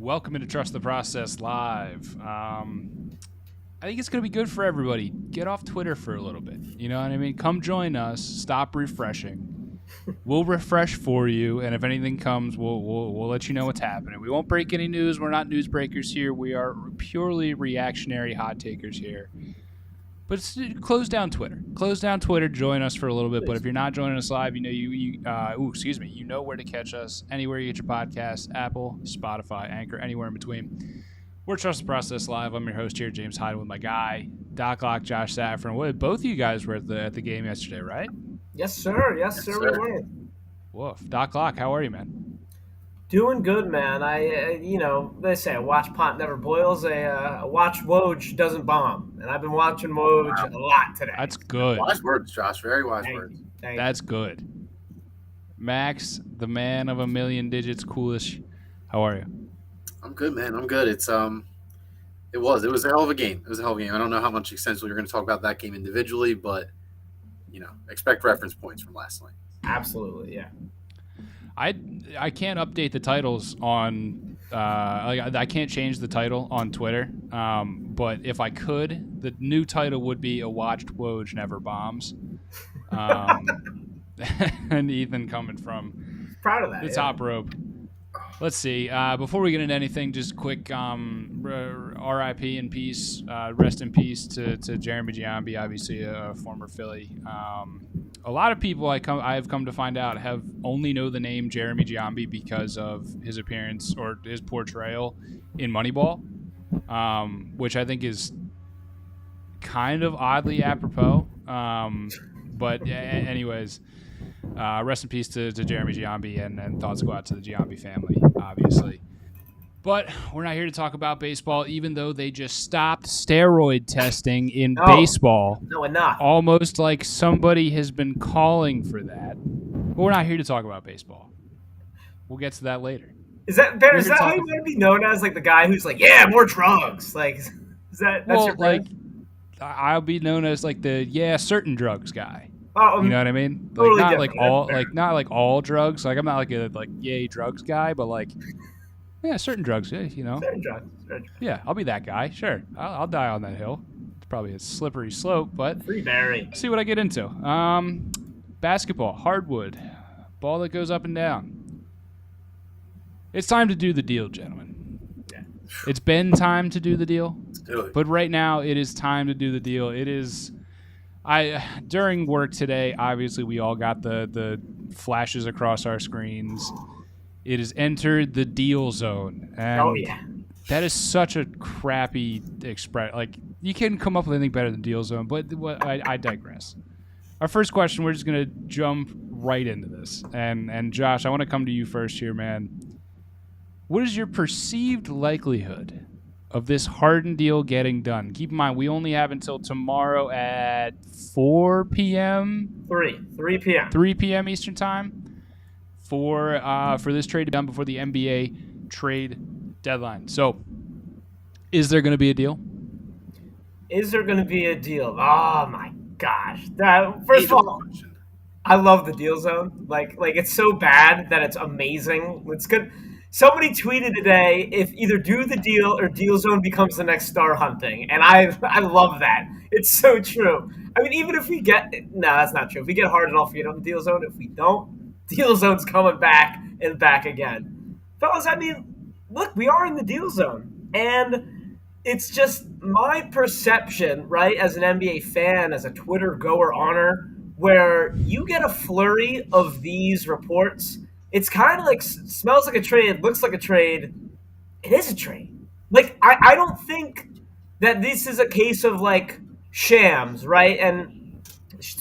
Welcome into Trust the Process Live. I think it's going to be good for everybody. Get off Twitter for a little bit. You know what I mean? Come join us. Stop refreshing. We'll refresh for you, and if anything comes, we'll let you know what's happening. We won't break any news. We're not news breakers here. We are purely reactionary hot takers here. But close down Twitter. Close down Twitter. Join us for a little bit. But if you're not joining us live, you know where to catch us. Anywhere you get your podcasts: Apple, Spotify, Anchor, anywhere in between. We're Trust the Process Live. I'm your host here, James Hyden, with my guy Doc Lock, Josh Saffron. Both of you guys were at the game yesterday, right? Yes, sir. Yes, sir. We were. Woof. Doc Lock, how are you, man? Doing good, man. They say a watch pot never boils. A watch Woj doesn't bomb, and I've been watching Woj a lot today. That's good. Wise words, Josh. Very wise words. That's good. Max, the man of a million digits, coolish. How are you? I'm good, man. I'm good. It was a hell of a game. It was a hell of a game. I don't know how much extensively we're going to talk about that game individually, but expect reference points from last night. Absolutely, yeah. I can't update the titles on I can't change the title on Twitter. But if I could, the new title would be "A Watched Woj Never Bombs." And Ethan coming from proud of that. The top rope. Let's see. Before we get into anything, just quick R.I.P. in peace. Rest in peace to Jeremy Giambi, obviously a former Philly. A lot of people I have come to find out have only know the name Jeremy Giambi because of his appearance or his portrayal in Moneyball, which I think is kind of oddly apropos. But anyways, rest in peace to Jeremy Giambi, and thoughts go out to the Giambi family, obviously. But we're not here to talk about baseball, even though they just stopped steroid testing in baseball. No, enough. Almost like somebody has been calling for that. But we're not here to talk about baseball. We'll get to that later. Is that how you want to be known as, like the guy who's like, yeah, more drugs? Like, is that's your like, I'll be known as like the certain drugs guy. Oh, you know what I mean? Totally not different. not like all drugs. Like I'm not like a yay drugs guy, but like certain drugs. Yeah, Certain drugs. Yeah, I'll be that guy. Sure, I'll die on that hill. It's probably a slippery slope, but Free Barry. See what I get into. Basketball, hardwood, ball that goes up and down. It's time to do the deal, gentlemen. Yeah. It's been time to do the deal, Let's do it. but right now it is time to do the deal. It is. During work today, obviously we all got the flashes across our screens. It has entered the deal zone, and that is such a crappy expression. Like, you can't come up with anything better than deal zone, but I digress. Our first question, we're just gonna jump right into this, and Josh, I want to come to you first here, man. What is your perceived likelihood of this Harden deal getting done? Keep in mind, we only have until tomorrow at 4 p.m. 3 p.m. 3 p.m. Eastern time for this trade to be done before the NBA trade deadline. So, is there going to be a deal? Is there going to be a deal? Oh my gosh! First of all, I love the deal zone. Like it's so bad that it's amazing. It's good. Somebody tweeted today, if either do the deal or deal zone becomes the next star hunting. And I love that. It's so true. I mean, even if we get – no, that's not true. If we get Harden, I'll forget on the deal zone. If we don't, deal zone's coming back and back again. Fellas, I mean, look, we are in the deal zone. And it's just my perception, right, as an NBA fan, as a Twitter goer honor, where you get a flurry of these reports – it's kind of like smells like a trade, looks like a trade. It is a trade. Like, I don't think that this is a case of, like, shams, right? And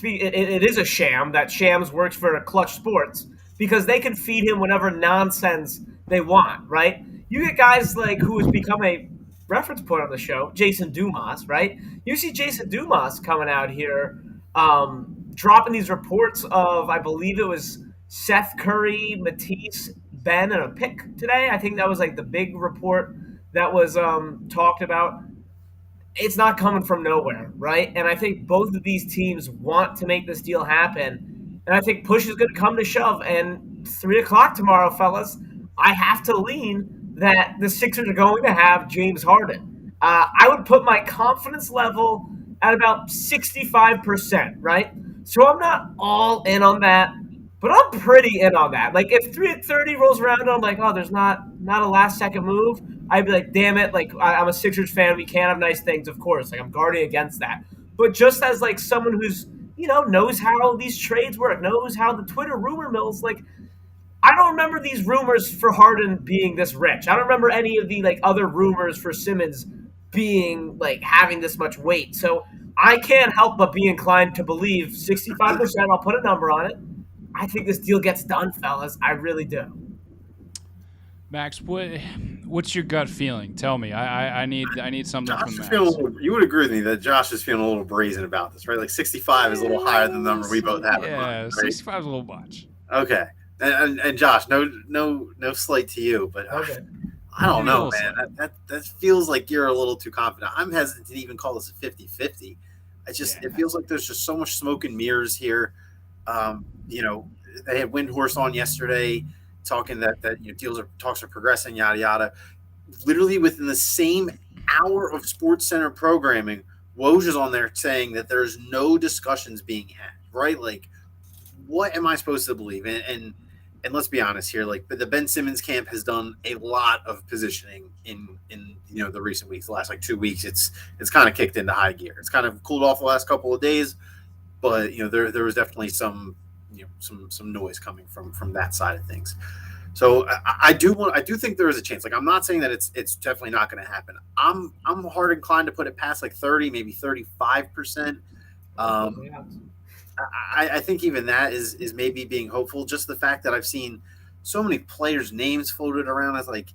it is a sham that Shams works for Clutch Sports because they can feed him whatever nonsense they want, right? You get guys like who has become a reference point on the show, Jason Dumas, right? You see Jason Dumas coming out here dropping these reports of, I believe it was Seth Curry, Matisse, Ben, and a pick today. I think that was like the big report that was talked about. It's not coming from nowhere, right? And I think both of these teams want to make this deal happen. And I think push is going to come to shove. And 3 o'clock tomorrow, fellas, I have to lean that the Sixers are going to have James Harden. I would put my confidence level at about 65%, right? So I'm not all in on that, but I'm pretty in on that. Like if 3:30 rolls around and I'm like, oh, there's not a last second move, I'd be like, damn it, like I'm a Sixers fan. We can't have nice things, of course. Like I'm guarding against that. But just as like someone who's knows how these trades work, knows how the Twitter rumor mills, like I don't remember these rumors for Harden being this rich. I don't remember any of the like other rumors for Simmons being like having this much weight. So I can't help but be inclined to believe 65%. I'll put a number on it. I think this deal gets done, fellas. I really do. Max, what's your gut feeling? Tell me. I need something Josh from is Max. feeling a little, you would agree with me that Josh is feeling a little brazen about this, right? Like 65 is a little higher than the number we both have in mind. Yeah, Right? 65 is a little much. Okay. And Josh, no slight to you, but Okay. I don't know, man. That feels like you're a little too confident. I'm hesitant to even call this a 50-50. It feels like there's just so much smoke and mirrors here. They had Windhorse on yesterday talking that talks are progressing, yada yada. Literally within the same hour of Sports Center programming, Woj is on there saying that there's no discussions being had, right? Like, what am I supposed to believe? And let's be honest here, like the Ben Simmons camp has done a lot of positioning in the recent weeks. The last like 2 weeks, it's kind of kicked into high gear. It's kind of cooled off the last couple of days, but there was definitely some noise coming from that side of things. So I do think there is a chance. Like I'm not saying that it's definitely not going to happen. I'm hard inclined to put it past like 30, maybe 35%. I think even that is maybe being hopeful. Just the fact that I've seen so many players' names floated around as like,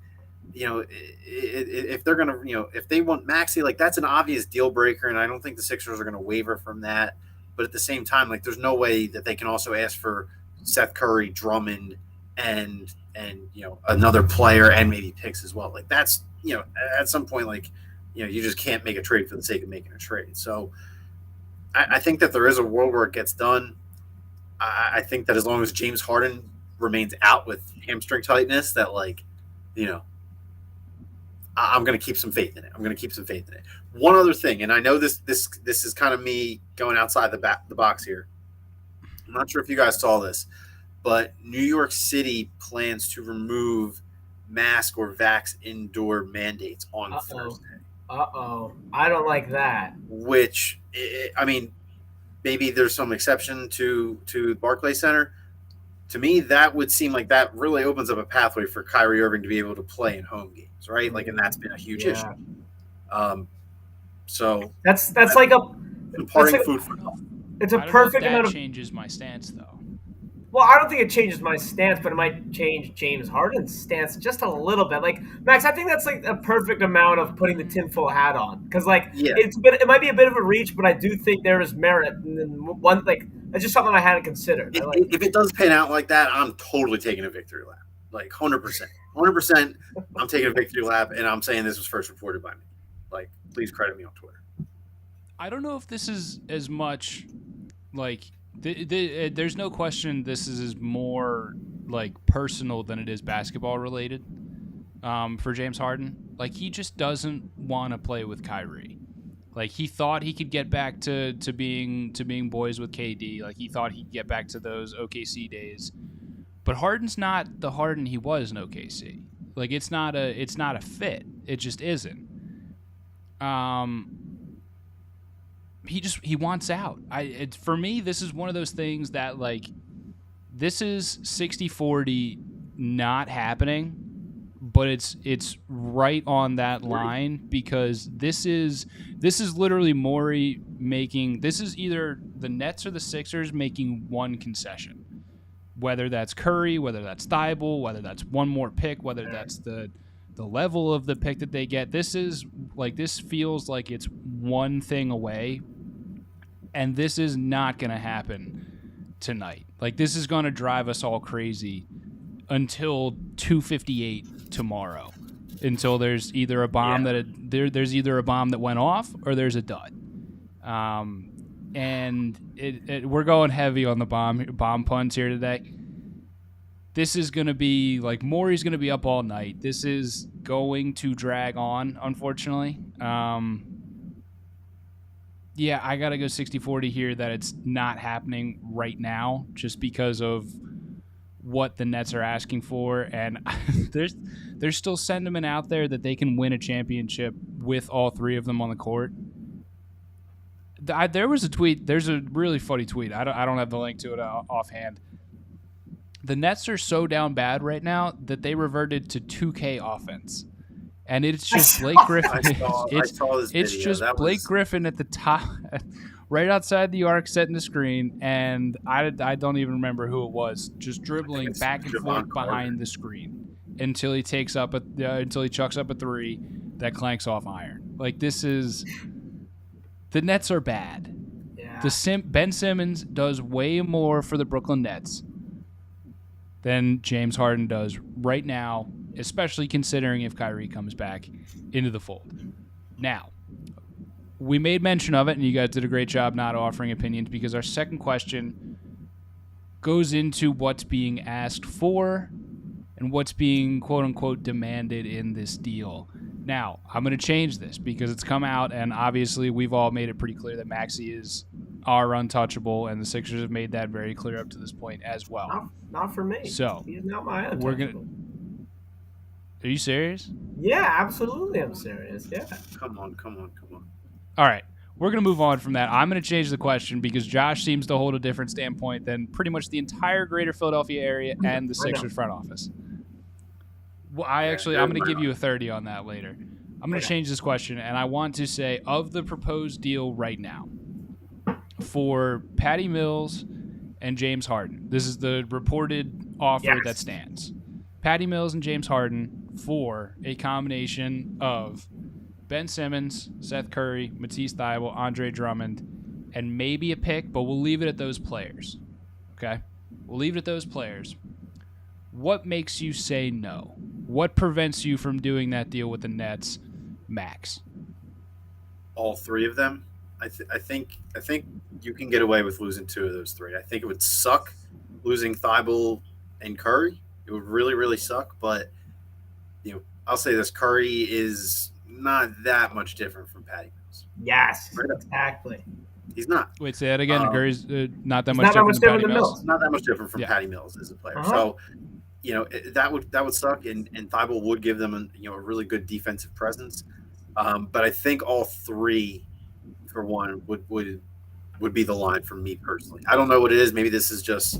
if they're gonna, if they want Maxey, like that's an obvious deal breaker, and I don't think the Sixers are going to waver from that. But at the same time, like there's no way that they can also ask for Seth Curry, Drummond, and another player and maybe picks as well. Like that's at some point, like you just can't make a trade for the sake of making a trade. So I think that there is a world where it gets done. I think that as long as James Harden remains out with hamstring tightness, that I'm going to keep some faith in it. One other thing, and I know this is kind of me going outside the box here. I'm not sure if you guys saw this, but New York City plans to remove mask or vax indoor mandates on Thursday. I don't like that. Which, I mean, maybe there's some exception to Barclays Center. To me, that would seem like that really opens up a pathway for Kyrie Irving to be able to play in home games, right? Like, and that's been a huge issue. So that's like a imparting food for thought. It's a perfect amount of changes my stance though. Well, I don't think it changes my stance, but it might change James Harden's stance just a little bit. Like Max, I think that's like a perfect amount of putting the tinfoil hat on, because it might be a bit of a reach, but I do think there is merit. And one that's just something I hadn't considered. If it does pan out like that, I'm totally taking a victory lap, like 100%. I'm taking a victory lap, and I'm saying this was first reported by me. Like, please credit me on Twitter. I don't know if this is as much like. There's no question this is more like personal than it is basketball related for James Harden. Like he just doesn't want to play with Kyrie. Like he thought he could get back to being boys with KD. Like he thought he'd get back to those OKC days. But Harden's not the Harden he was in OKC. Like it's not a fit. It just isn't. He wants out. For me, this is one of those things that like this is 60-40 not happening, but it's right on that line because this is literally Morey making. This is either the Nets or the Sixers making one concession, whether that's Curry, whether that's Thibault, whether that's one more pick, whether that's the level of the pick that they get. This feels like it's one thing away. And this is not going to happen tonight. Like, this is going to drive us all crazy until 2:58 tomorrow. Until there's either a bomb there's either a bomb that went off or there's a dud. And we're going heavy on the bomb puns here today. this is going to be like Morey's going to be up all night. This is going to drag on, unfortunately. Yeah, I got to go 60-40 here that it's not happening right now just because of what the Nets are asking for. And there's still sentiment out there that they can win a championship with all three of them on the court. There was a tweet. There's a really funny tweet. I don't have the link to it offhand. The Nets are so down bad right now that they reverted to 2K offense. And it's just Blake Griffin. It's just Blake Griffin at the top, right outside the arc, setting the screen, and I don't even remember who it was, just dribbling back and forth behind the screen until he chucks up a three that clanks off iron. Like, this is the Nets are bad. Yeah. Ben Simmons does way more for the Brooklyn Nets than James Harden does right now, especially considering if Kyrie comes back into the fold. Now, we made mention of it, and you guys did a great job not offering opinions because our second question goes into what's being asked for and what's being, quote-unquote, demanded in this deal. Now, I'm going to change this because it's come out, and obviously we've all made it pretty clear that Maxey is our untouchable, and the Sixers have made that very clear up to this point as well. Not for me. So he's not my untouchable. Are you serious? Yeah, absolutely I'm serious. Yeah. Come on. All right. We're going to move on from that. I'm going to change the question because Josh seems to hold a different standpoint than pretty much the entire greater Philadelphia area and the Sixers front office. Well, I'm going to give you a 30 on that later. I'm going to change this question, and I want to say, of the proposed deal right now for Patty Mills and James Harden, this is the reported offer that stands. Patty Mills and James Harden for a combination of Ben Simmons, Seth Curry, Matisse Thybulle, Andre Drummond, and maybe a pick, but we'll leave it at those players. Okay? We'll leave it at those players. What makes you say no? What prevents you from doing that deal with the Nets, Max? All three of them. I think you can get away with losing two of those three. I think it would suck losing Thybulle and Curry. It would really, really suck. But I'll say this: Curry is not that much different from Patty Mills. Yes, exactly. He's not. Wait, say that again. Curry's not that much different than Patty Mills. Not that much different from Patty Mills as a player. So, that would suck, and Thybulle would give them a really good defensive presence. But I think all three, for one, would be the line for me personally. I don't know what it is. Maybe this is just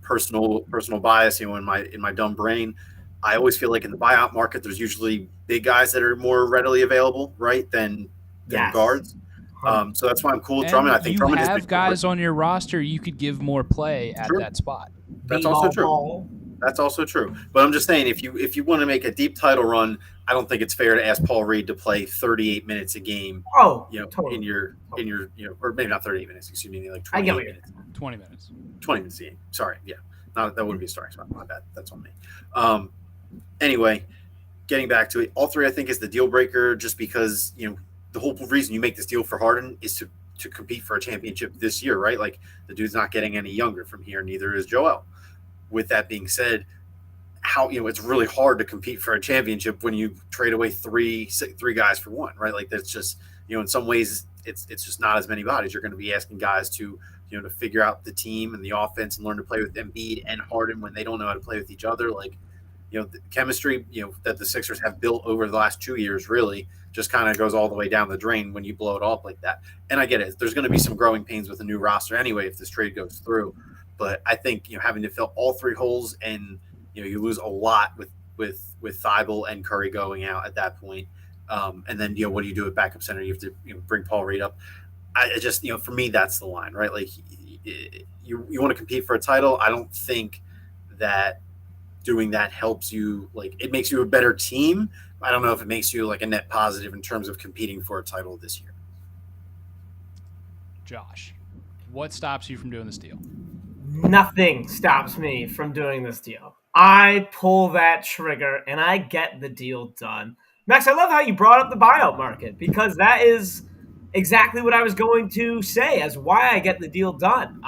personal bias. In my dumb brain, I always feel like in the buyout market, there's usually big guys that are more readily available, right, than guards. So that's why I'm cool with Drummond. I think Drummond have guys on your roster you could give more play at that spot. That's also true. That's also true. But I'm just saying, if you want to make a deep title run, I don't think it's fair to ask Paul Reed to play 38 minutes a game. Totally. in your or maybe not 38 minutes. Excuse me, like 20 minutes. 20 minutes. 20 minutes a game. Sorry, yeah, that wouldn't be a starting spot. My bad. That's on me. Anyway, getting back to it, all three I think is the deal breaker. Just because the whole reason you make this deal for Harden is to compete for a championship this year, right? Like, the dude's not getting any younger from here. Neither is Joel. With that being said, it's really hard to compete for a championship when you trade away three guys for one, right? Like, that's just in some ways it's just not as many bodies. You're going to be asking guys to to figure out the team and the offense and learn to play with Embiid and Harden when they don't know how to play with each other. Like, the chemistry that the Sixers have built over the last 2 years really just kind of goes all the way down the drain when you blow it off like that. And I get it. There's going to be some growing pains with a new roster anyway if this trade goes through. But I think having to fill all three holes, and you lose a lot with Thybulle and Curry going out at that point. And then what do you do at backup center? You have to bring Paul Reed up. I just for me that's the line, right? Like, you want to compete for a title. I don't think that doing that helps you. Like, it makes you a better team. I don't know if it makes you like a net positive in terms of competing for a title this year. Josh, what stops you from doing this deal? Nothing stops me from doing this deal. I pull that trigger and I get the deal done. Max, I love how you brought up the buyout market, because that is exactly what I was going to say as why I get the deal done.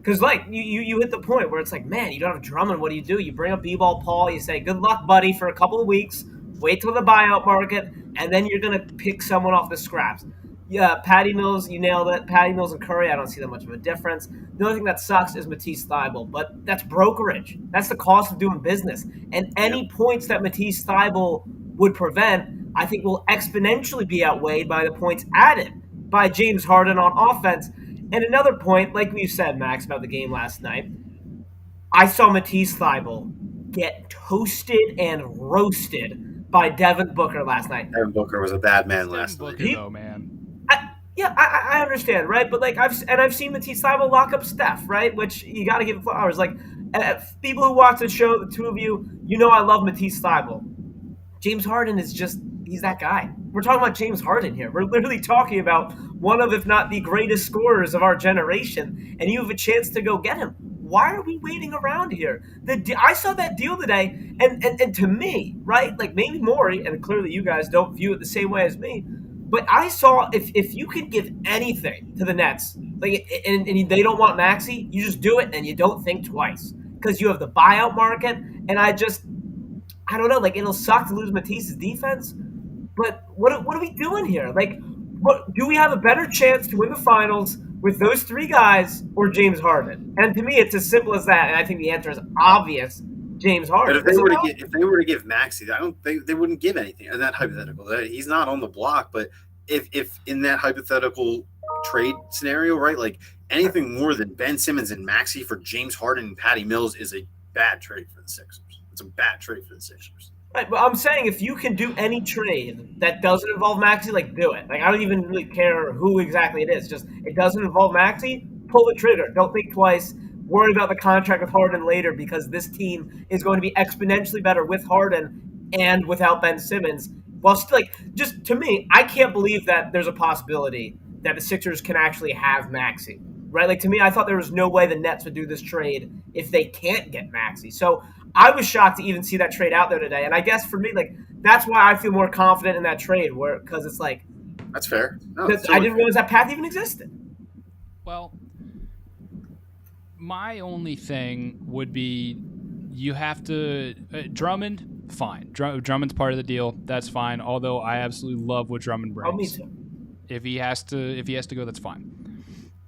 Because like you hit the point where it's like, man, you don't have Drummond. What do? You bring up B-ball Paul. You say, good luck, buddy, for a couple of weeks. Wait till the buyout market, and then you're gonna pick someone off the scraps. Yeah, Patty Mills, you nailed it. Patty Mills and Curry, I don't see that much of a difference. The only thing that sucks is Matisse Thybulle, but that's brokerage. That's the cost of doing business. And any points that Matisse Thybulle would prevent, I think, will exponentially be outweighed by the points added by James Harden on offense. And another point, like we said, Max, about the game last night, I saw Matisse Thybulle get toasted and roasted by Devin Booker last night. Devin Booker was a bad man last night. Though, man. I understand, right? But like I've seen Matisse Thybulle lock up Steph, right? Which you got to give flowers. Like people who watch the show, the two of you, you know I love Matisse Thybulle. James Harden is he's that guy. We're talking about James Harden here. We're literally talking about one of, if not the greatest scorers of our generation, and you have a chance to go get him. Why are we waiting around here? I saw that deal today, and to me, right, like maybe Morey, and clearly you guys don't view it the same way as me, but I saw if you could give anything to the Nets, like, and they don't want Maxey, you just do it and you don't think twice because you have the buyout market, and I don't know. Like, it'll suck to lose Matisse's defense, but what are we doing here? Like, what do we have a better chance to win the finals with those three guys or James Harden? And to me, it's as simple as that. And I think the answer is obvious: James Harden. But if they were to give Maxey, I don't think they wouldn't give anything in that hypothetical. He's not on the block, but if in that hypothetical trade scenario, right, like anything more than Ben Simmons and Maxey for James Harden and Patty Mills is a bad trade for the Sixers. It's a bad trade for the Sixers. Right, but I'm saying if you can do any trade that doesn't involve Maxey, like, do it. Like, I don't even really care who exactly it is. Just, it doesn't involve Maxey, pull the trigger. Don't think twice. Worry about the contract with Harden later because this team is going to be exponentially better with Harden and without Ben Simmons. Well, like, just to me, I can't believe that there's a possibility that the Sixers can actually have Maxey. Right? Like, to me, I thought there was no way the Nets would do this trade if they can't get Maxey. So I was shocked to even see that trade out there today. And I guess for me, like, that's why I feel more confident in that trade, because it's like, that's fair. No, I didn't realize that path even existed. Well, my only thing would be you have to Drummond, fine. Drummond's part of the deal. That's fine. Although I absolutely love what Drummond brings. Oh, me too. If he has to go, that's fine.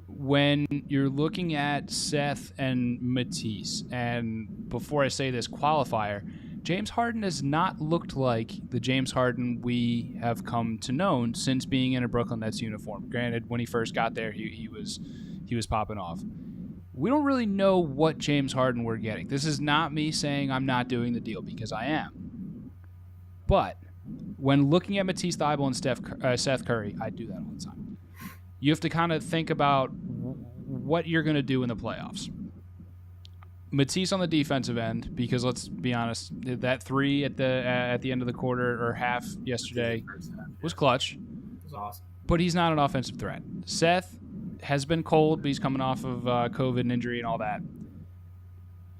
When you're looking at Seth and Matisse, and before I say this qualifier, James Harden has not looked like the James Harden we have come to know since being in a Brooklyn Nets uniform. Granted, when he first got there, he was popping off. We don't really know what James Harden we're getting. This is not me saying I'm not doing the deal, because I am. But when looking at Matisse Thybulle and Seth Curry, I do that all the time. You have to kind of think about what you're going to do in the playoffs. Matisse on the defensive end, because let's be honest, that three at the end of the quarter or half yesterday was clutch. It was awesome. But he's not an offensive threat. Seth has been cold, but he's coming off of COVID and injury and all that.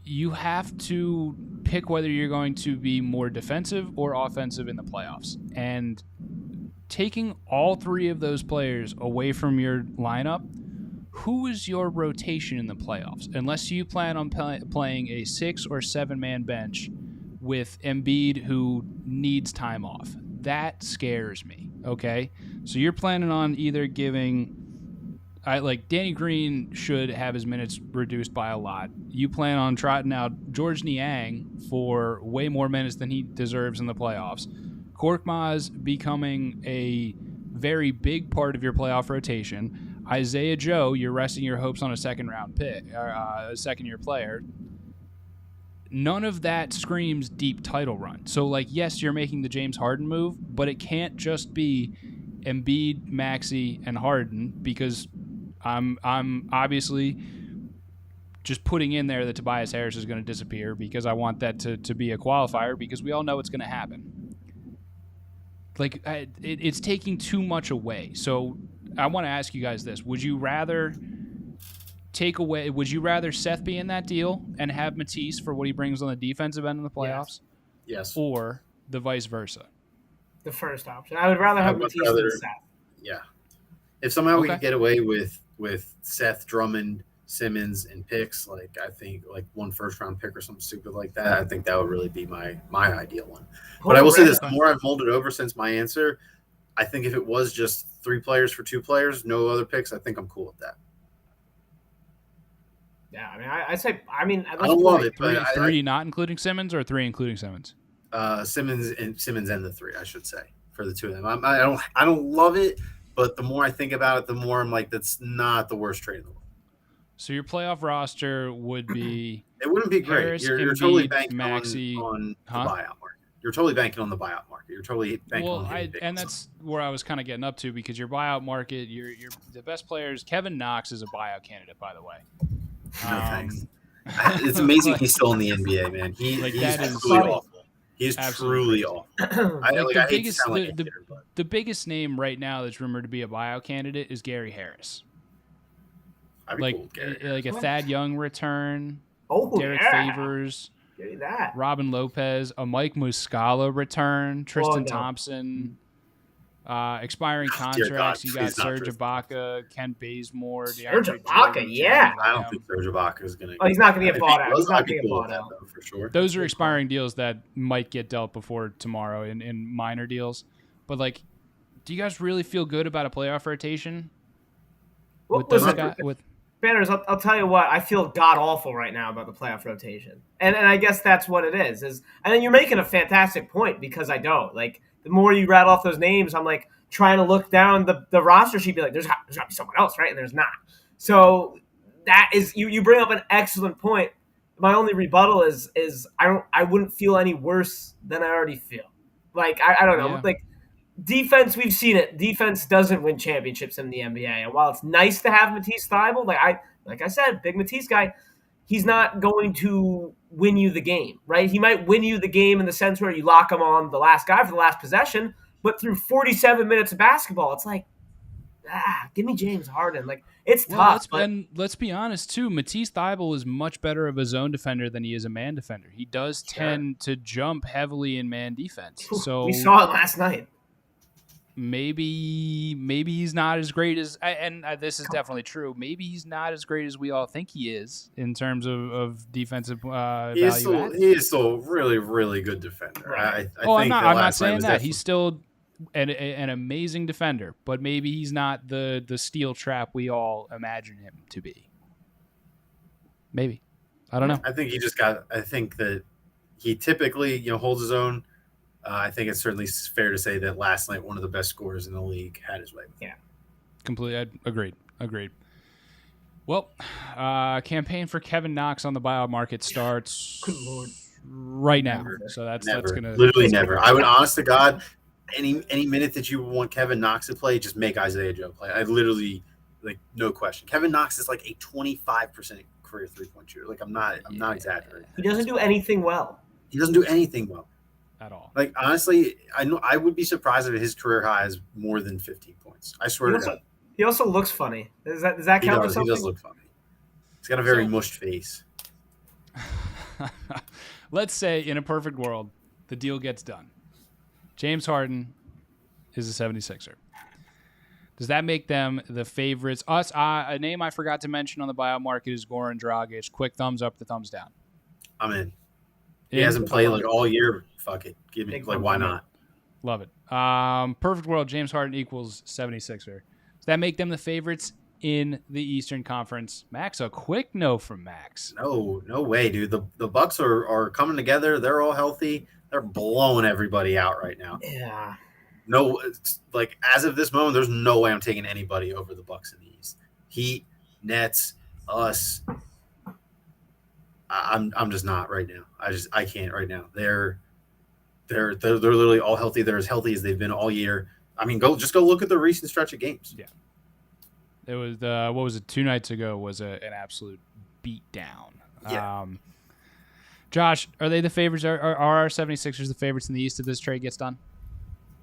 You have to pick whether you're going to be more defensive or offensive in the playoffs. And taking all three of those players away from your lineup, who is your rotation in the playoffs? Unless you plan on playing a 6 or 7 man bench with Embiid, who needs time off. That scares me, okay? So you're planning on either giving... Danny Green should have his minutes reduced by a lot. You plan on trotting out George Niang for way more minutes than he deserves in the playoffs. Korkmaz becoming a very big part of your playoff rotation. Isaiah Joe, you're resting your hopes on a second-round pick, or a second-year player. None of that screams deep title run. So, yes, you're making the James Harden move, but it can't just be Embiid, Maxey, and Harden, because I'm obviously just putting in there that Tobias Harris is going to disappear because I want that to be a qualifier, because we all know it's going to happen. It's taking too much away. So I want to ask you guys this. Would you rather Seth be in that deal and have Matisse for what he brings on the defensive end in the playoffs? Yes. Or the vice versa? The first option. I would rather have Matisse than Seth. Yeah. If somehow we could get away with Seth, Drummond, Simmons and picks, like I think like one first round pick or something stupid like that, I think that would really be my ideal one. But I will say this: the more I've mulled it over since my answer, I think if it was just 3 players for 2 players, no other picks, I think I'm cool with that. Yeah, I mean, I say, I mean, I don't love it, three, but three not including Simmons, or 3 including Simmons. Simmons and the 3, I should say, for the 2 of them. I don't love it, but the more I think about it, the more I'm like, that's not the worst trade in the world. So your playoff roster would be it wouldn't be great. Harris, You're Embiid, totally banking Maxey, on the buyout market. You're totally banking on the buyout market. You're totally banking on and that's where I was kind of getting up to, because your buyout market, your the best players. Kevin Knox is a buyout candidate, by the way. No thanks. It's amazing he's still in the NBA, man. He's truly awful. He's truly awful. The biggest name right now that's rumored to be a buyout candidate is Gary Harris. Like a Thad Young return. Derek Favors. Give me that. Robin Lopez, a Mike Muscala return, Tristan Thompson, expiring contracts. You got Serge Ibaka, Kent Bazemore, Serge Ibaka, yeah. I don't think Serge Ibaka is going to. Oh, he's not going to get bought out. He's not going to get bought out for sure. Those are expiring deals that might get dealt before tomorrow in minor deals. But like, do you guys really feel good about a playoff rotation? With those guys? Banners, I'll tell you what, I feel god awful right now about the playoff rotation, and I guess that's what it is. And then you're making a fantastic point, because I don't like. The more you rattle off those names, I'm like trying to look down the roster sheet, be like, there's got to be someone else, right? And there's not. So that is you bring up an excellent point. My only rebuttal is I wouldn't feel any worse than I already feel. Like I don't know, like. Defense, we've seen it. Defense doesn't win championships in the NBA. And while it's nice to have Matisse Thybulle, like I said, big Matisse guy, he's not going to win you the game, right? He might win you the game in the sense where you lock him on the last guy for the last possession, but through 47 minutes of basketball, it's like, give me James Harden. Like, it's tough. And let's be honest, too. Matisse Thybulle is much better of a zone defender than he is a man defender. He does tend to jump heavily in man defense. So we saw it last night. Maybe he's not as great as, and this is definitely true. Maybe he's not as great as we all think he is in terms of defensive value. He is still a really, really good defender. Right. I'm not saying that. He's still an amazing defender, but maybe he's not the steel trap we all imagine him to be. Maybe. I don't know. I think that he typically, holds his own. I think it's certainly fair to say that last night one of the best scorers in the league had his way. Yeah, completely agreed. Well, campaign for Kevin Knox on the buyout market starts right now. Never. So that's gonna literally never. I would, honest to God, any minute that you want Kevin Knox to play, just make Isaiah Joe play. I literally, like, no question. Kevin Knox is like a 25% career 3-point shooter. Like, I'm not exaggerating. He doesn't do anything well. He doesn't do anything well. At all. Like, honestly, I would be surprised if his career high is more than 15 points. I swear to God. He also looks funny. Does that count for something? He does look funny. He's got a very mushed face. Let's say in a perfect world, the deal gets done. James Harden is a 76er. Does that make them the favorites? A name I forgot to mention on the buyout market is Goran Dragic. Quick thumbs up to thumbs down. I'm in. He hasn't played like all year. Fuck it. Give me, like, why not? Love it. Perfect world, James Harden equals 76er. Does that make them the favorites in the Eastern Conference? Max, a quick no from Max. No way, dude. The Bucks are coming together. They're all healthy. They're blowing everybody out right now. Yeah. No, like, as of this moment, there's no way I'm taking anybody over the Bucks in the East. Heat, Nets, us. I'm just not right now. I can't right now. They're literally all healthy. They're as healthy as they've been all year. I mean, go look at the recent stretch of games. Yeah. It was what was it? 2 nights ago was an absolute beatdown. Yeah. Josh, are they the favorites? Are our 76ers the favorites in the East if this trade gets done?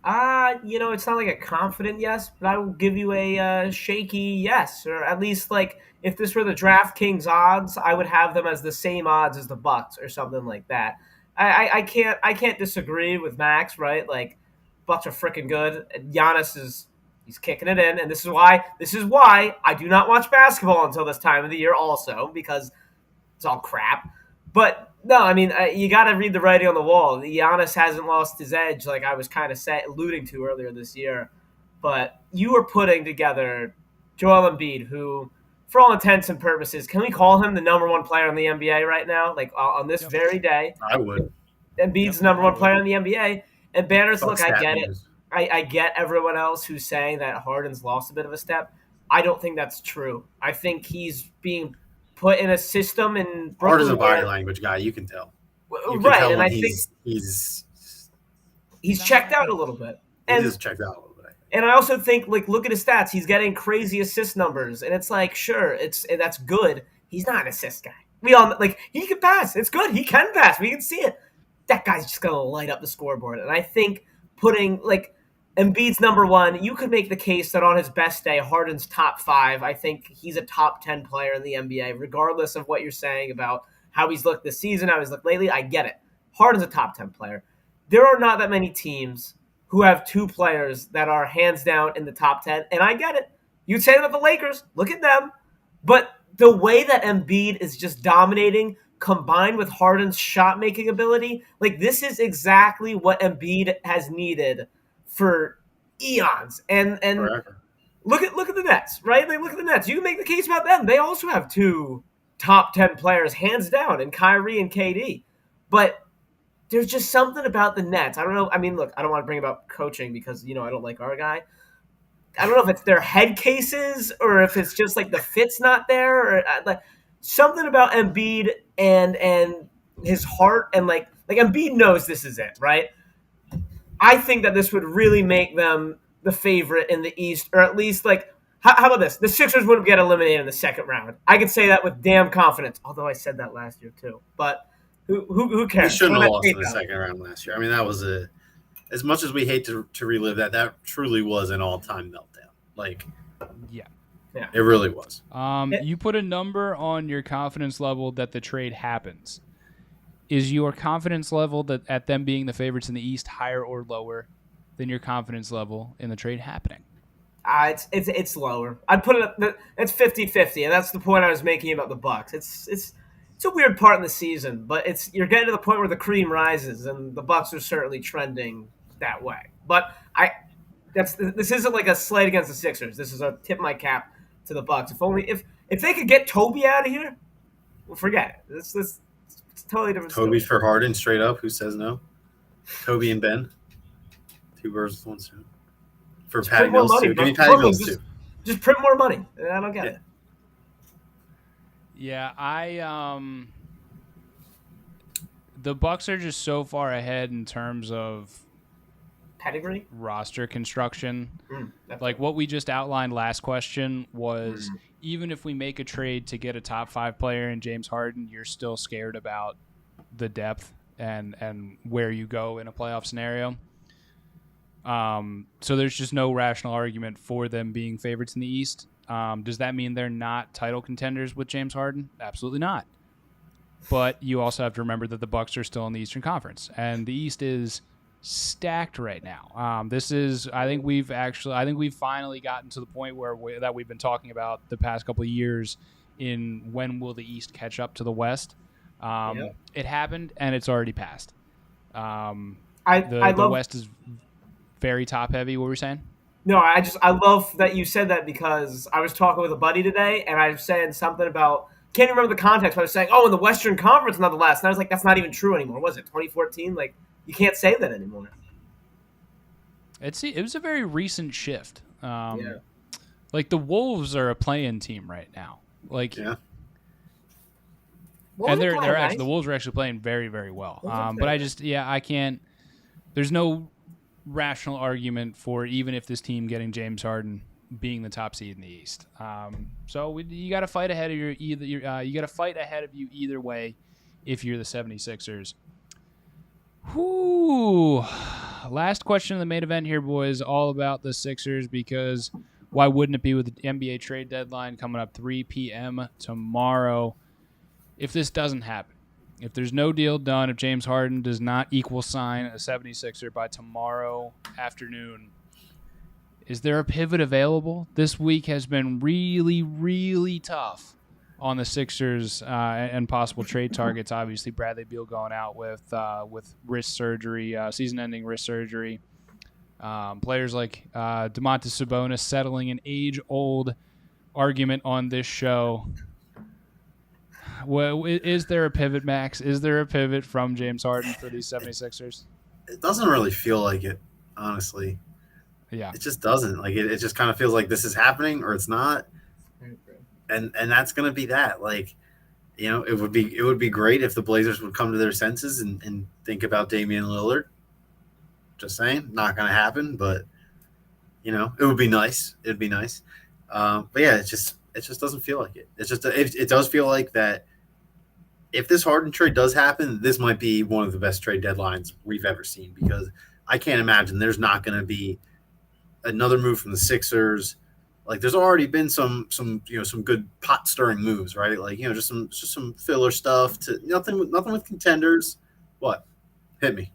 It's not like a confident yes, but I will give you a shaky yes, or at least, like, if this were the DraftKings odds, I would have them as the same odds as the Bucks or something like that. I can't disagree with Max, right? Like, Bucks are freaking good. Giannis he's He's kicking it in, and this is why I do not watch basketball until this time of the year also, because it's all crap. But no, I mean, you got to read the writing on the wall. Giannis hasn't lost his edge, like I was kind of alluding to earlier this year. But you were putting together Joel Embiid, who, for all intents and purposes, can we call him the number one player in the NBA right now? Like on this very day, I would. Embiid's the number one player in the NBA. And Banners, look, I get it. News. I get everyone else who's saying that Harden's lost a bit of a step. I don't think that's true. I think he's being put in a system in Brooklyn. Harden's a body language guy. You can tell. You can tell and I think he's checked out a little bit. He is checked out a little bit. And I also think, like, look at his stats. He's getting crazy assist numbers, and it's like, sure, that's good. He's not an assist guy. We all like he can pass. It's good. He can pass. We can see it. That guy's just gonna light up the scoreboard. And I think putting like Embiid's number one, you could make the case that on his best day, Harden's top 5. I think he's a top 10 player in the NBA, regardless of what you're saying about how he's looked this season, how he's looked lately. I get it. Harden's a top 10 player. There are not that many teams who have 2 players that are hands down in the top 10, and I get it. You'd say that about the Lakers. Look at them. But the way that Embiid is just dominating, combined with Harden's shot-making ability, like this is exactly what Embiid has needed for eons. And look at the Nets, right? Like look at the Nets. You can make the case about them. They also have 2 top 10 players, hands down, in Kyrie and KD. But there's just something about the Nets. I don't know. I mean, look, I don't want to bring about coaching because, I don't like our guy. I don't know if it's their head cases or if it's just like the fit's not there or like something about Embiid and his heart and like Embiid knows this is it, right? I think that this would really make them the favorite in the East, or at least like how about this? The Sixers wouldn't get eliminated in the second round. I could say that with damn confidence, although I said that last year too. But who cares? We shouldn't have lost in the second round last year. I mean, that was as much as we hate to relive that truly was an all-time meltdown. Like, yeah, it really was. You put a number on your confidence level that the trade happens. Is your confidence level that at them being the favorites in the East higher or lower than your confidence level in the trade happening? It's lower. I'd put it. It's 50-50, and that's the point I was making about the Bucks. It's a weird part in the season, but you're getting to the point where the cream rises, and the Bucks are certainly trending that way. But this isn't like a slight against the Sixers. This is a tip my cap to the Bucks. If they could get Toby out of here, well, forget it. It's totally different. Toby for Harden, straight up. Who says no? Toby and Ben, 2 birds with 1 stone. For Patty Mills too. Give me Patty Mills too. Just print more money. I don't get it. Yeah, the Bucks are just so far ahead in terms of pedigree, roster construction. Like what we just outlined last question was, even if we make a trade to get a top 5 player in James Harden, you're still scared about the depth and where you go in a playoff scenario. So there's just no rational argument for them being favorites in the East. Does that mean they're not title contenders with James Harden? Absolutely not. But you also have to remember that the Bucks are still in the Eastern Conference, and the East is stacked right now. I think we've finally gotten to the point where that we've been talking about the past couple of years in when will the East catch up to the West. It happened, and it's already passed. The West is very top heavy. What were you saying? No, I love that you said that because I was talking with a buddy today, and I was saying something about, can't remember the context, but I was saying, in the Western Conference, nonetheless. And I was like, that's not even true anymore. Was it 2014? Like, you can't say that anymore. It was a very recent shift. Like the Wolves are a play-in team right now. Like, and they're actually the Wolves are actually playing very, very well. But I can't. There's no rational argument for even if this team getting James Harden being the top seed in the East. So you got to fight ahead of you got to fight ahead of you either way if you're the 76ers. Whoo! Last question of the main event here, boys, all about the Sixers, because why wouldn't it be with the NBA trade deadline coming up 3 p.m. tomorrow? If this doesn't happen, if there's no deal done, if James Harden does not equal sign a 76er by tomorrow afternoon, Is there a pivot available? This week has been really, really tough on the Sixers and possible trade targets. Obviously, Bradley Beal going out with wrist surgery, season-ending wrist surgery. Players like Domantas Sabonis settling an age-old argument on this show. Well, is there a pivot, Max? Is there a pivot from James Harden for these 76ers? It doesn't really feel like it, honestly. Yeah. It just doesn't. Like it just kind of feels like this is happening or it's not. And that's gonna be that. Like, it would be great if the Blazers would come to their senses and think about Damian Lillard. Just saying, not gonna happen, but it would be nice. It'd be nice. But yeah, it just doesn't feel like it. It's just it does feel like that. If this Harden trade does happen, this might be one of the best trade deadlines we've ever seen, because I can't imagine there's not going to be another move from the Sixers. Like, there's already been some good pot stirring moves, right? Like, just some filler stuff to nothing with contenders. What? Hit me.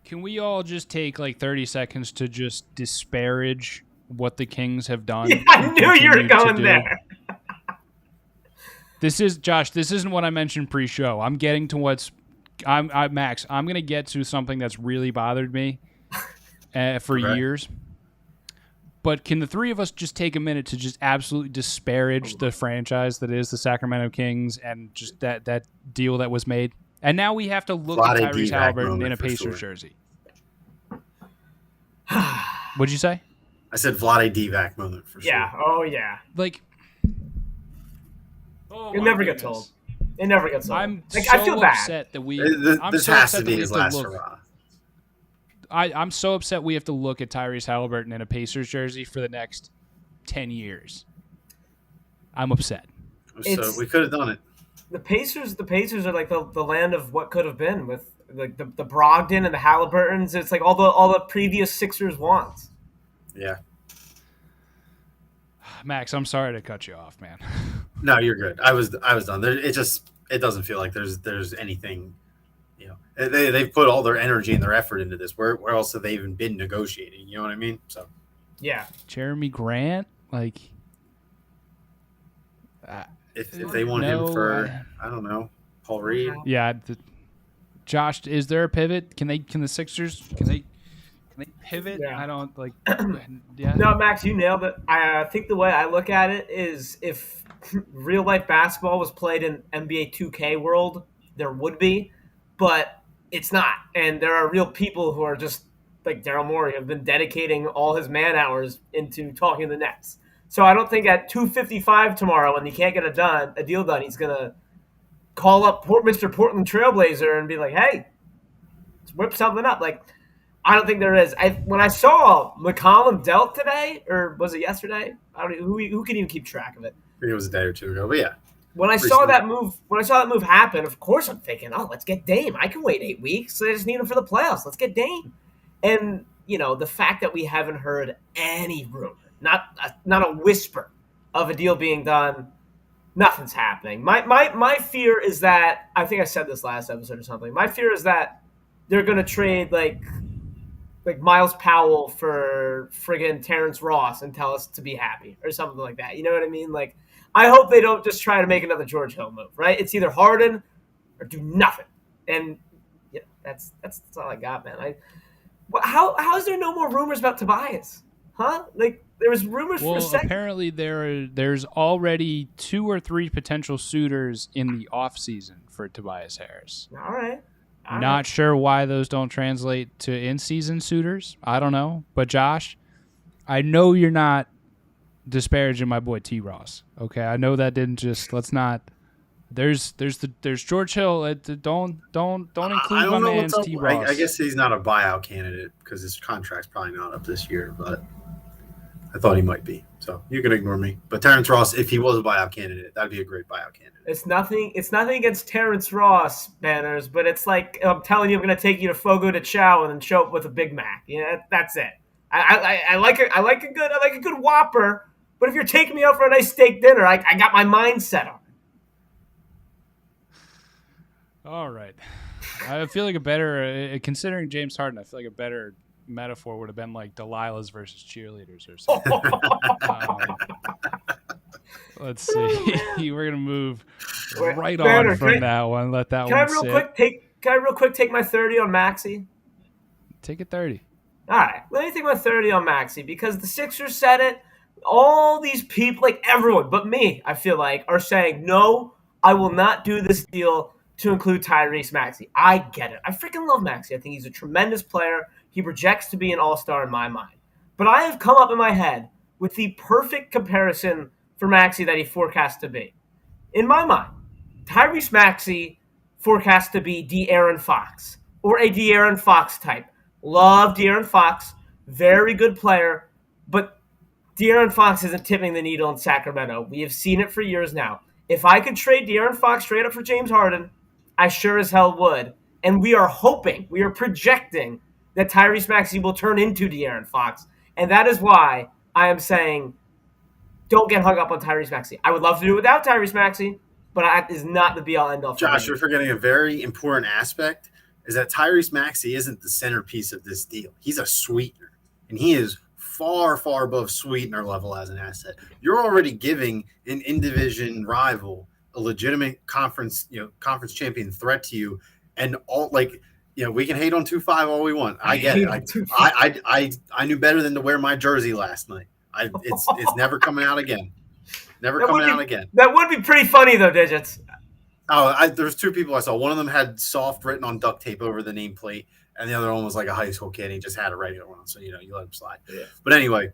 Can we all just take like 30 seconds to just disparage what the Kings have done? Yeah, I knew you were going there. This isn't what I mentioned pre-show. I'm getting to Max, I'm going to get to something that's really bothered me for years. But can the three of us just take a minute to just absolutely disparage the franchise that is the Sacramento Kings and just that deal that was made? And now we have to look at Tyrese Haliburton in a Pacers jersey. What'd you say? I said Vlade Divac moment for sure. Yeah. Oh, yeah. Like, it never gets old. It never gets old. I feel bad. This has to be his last hurrah. I'm so upset we have to look at Tyrese Haliburton in a Pacers jersey for the next 10 years. I'm upset. So we could have done it. The Pacers are like the land of what could have been with like the Brogdon and the Halliburtons. It's like all the previous Sixers wants. Yeah. Max, I'm sorry to cut you off, man. No, you're good. I was done. It doesn't feel like there's anything. They've put all their energy and their effort into this. Where else have they even been negotiating? You know what I mean? So, yeah. Jeremy Grant, like, if they want him for, I don't know, Paul Reed. Yeah. Josh, is there a pivot? Can the Sixers pivot? Yeah. I don't like. Yeah. No, Max, you nailed it. I think the way I look at it is if real life basketball was played in NBA 2K world, there would be. But it's not. And there are real people who are just like Daryl Morey, have been dedicating all his man hours into talking to the Nets. So I don't think at 2:55 tomorrow, when he can't get a deal done, he's going to call up Mr. Portland Trailblazer and be like, hey, let's whip something up. Like, I don't think there is. When I saw McCollum dealt today, or was it yesterday? Who can even keep track of it? I think it was a day or two ago, but yeah. When I saw that move happen, of course I'm thinking, oh, let's get Dame. I can wait 8 weeks. So I just need him for the playoffs. Let's get Dame. And, the fact that we haven't heard any rumor, not a whisper of a deal being done, nothing's happening. My fear is that, I think I said this last episode or something, my fear is that they're going to trade like Miles Powell for friggin' Terrence Ross and tell us to be happy or something like that. You know what I mean? Like, I hope they don't just try to make another George Hill move, right? It's either Harden or do nothing. And that's all I got, man. How is there no more rumors about Tobias? Huh? Like, there was rumors for a second. Apparently there's already 2 or 3 potential suitors in the offseason for Tobias Harris. All right. Not sure why those don't translate to in-season suitors. I don't know. But Josh, I know you're not disparaging my boy T. Ross. Okay, I know that didn't just. Let's not. There's George Hill. Don't include my man's T. Ross. I guess he's not a buyout candidate because his contract's probably not up this year, but I thought he might be. So you can ignore me. But Terrence Ross, if he was a buyout candidate, that'd be a great buyout candidate. It's nothing against Terrence Ross, Banners, but it's like I'm telling you, I'm going to take you to Fogo de Chao and then show up with a Big Mac. That's it. I like a good Whopper. But if you're taking me out for a nice steak dinner, I got my mind set on it. All right. I feel like a better, considering James Harden, I feel like a better metaphor would have been like Delilah's versus cheerleaders or something. Let's see. We're gonna move right on from that one. Let that one sit. Can I real quick take my 30 on Maxey? Take it 30. All right, let me take my 30 on Maxey because the Sixers said it. All these people, like everyone but me, I feel like, are saying, no, I will not do this deal to include Tyrese Maxey. I get it. I freaking love Maxey. I think he's a tremendous player. He projects to be an all-star in my mind. But I have come up in my head with the perfect comparison for Maxey that he forecasts to be. In my mind, Tyrese Maxey forecasts to be De'Aaron Fox or a De'Aaron Fox type. Love De'Aaron Fox. Very good player. But De'Aaron Fox isn't tipping the needle in Sacramento. We have seen it for years now. If I could trade De'Aaron Fox straight up for James Harden, I sure as hell would. And we are hoping, we are projecting that Tyrese Maxey will turn into De'Aaron Fox. And that is why I am saying don't get hung up on Tyrese Maxey. I would love to do it without Tyrese Maxey, but that is not the be-all, end-all. Josh, you're forgetting a very important aspect, is that Tyrese Maxey isn't the centerpiece of this deal. He's a sweetener, and he is far, far above sweetener level as an asset. You're already giving an in-division rival a legitimate conference champion threat to you, and all we can hate on 2-5 all we want. I get it. I knew better than to wear my jersey last night. It's never coming out again. Never coming out again. That would be pretty funny though, Digits. Oh, there's two people I saw. One of them had soft written on duct tape over the nameplate, and the other one was like a high school kid. And he just had a regular one, so you let him slide. Yeah. But anyway,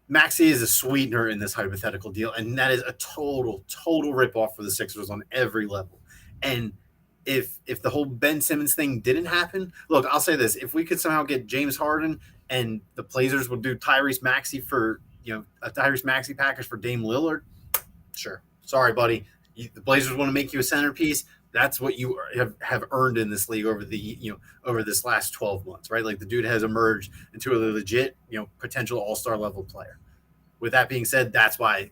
Maxey is a sweetener in this hypothetical deal, and that is a total ripoff for the Sixers on every level. And if the whole Ben Simmons thing didn't happen, look, I'll say this: if we could somehow get James Harden and the Blazers would do Tyrese Maxey for a Tyrese Maxey package for Dame Lillard, sure. Sorry, buddy. The Blazers want to make you a centerpiece. That's what you have earned in this league over over this last 12 months, right? Like the dude has emerged into a legit, potential all-star level player. With that being said, that's why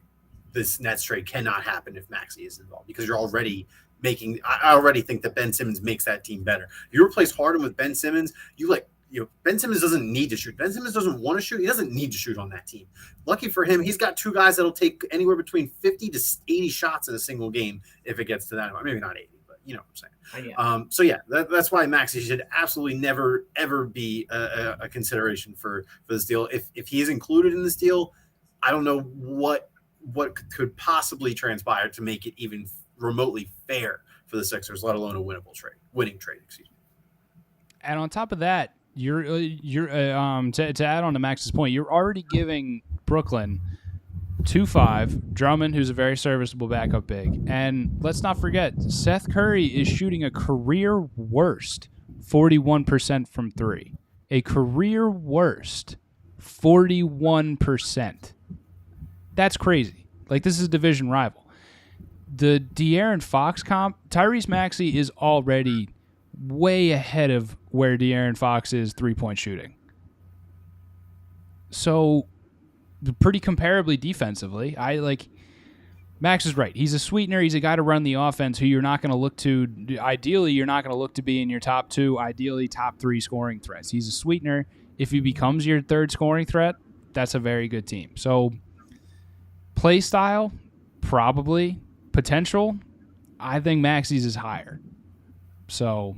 this Nets trade cannot happen if Maxey is involved, because you're already making. I already think that Ben Simmons makes that team better. You replace Harden with Ben Simmons, Ben Simmons doesn't need to shoot. Ben Simmons doesn't want to shoot. He doesn't need to shoot on that team. Lucky for him, he's got two guys that'll take anywhere between 50 to 80 shots in a single game if it gets to that. Maybe not 80, but you know what I'm saying. That's why Maxey should absolutely never, ever be a consideration for this deal. If he is included in this deal, I don't know what could possibly transpire to make it even remotely fair for the Sixers, let alone a winning trade. Excuse me. And on top of that, you're to add on to Max's point, you're already giving Brooklyn 2-5, Drummond, who's a very serviceable backup big, and let's not forget Seth Curry is shooting a career worst 41% from three, a career worst 41%. That's crazy. Like, this is a division rival. The De'Aaron Fox comp, Tyrese Maxey is already way ahead of where De'Aaron Fox is three-point shooting. So, pretty comparably defensively. Max is right. He's a sweetener. He's a guy to run the offense who you're not going to look to. Ideally, you're not going to look to be in your top two, ideally top three scoring threats. He's a sweetener. If he becomes your third scoring threat, that's a very good team. So, play style, probably. Potential, I think Maxey's is higher. So,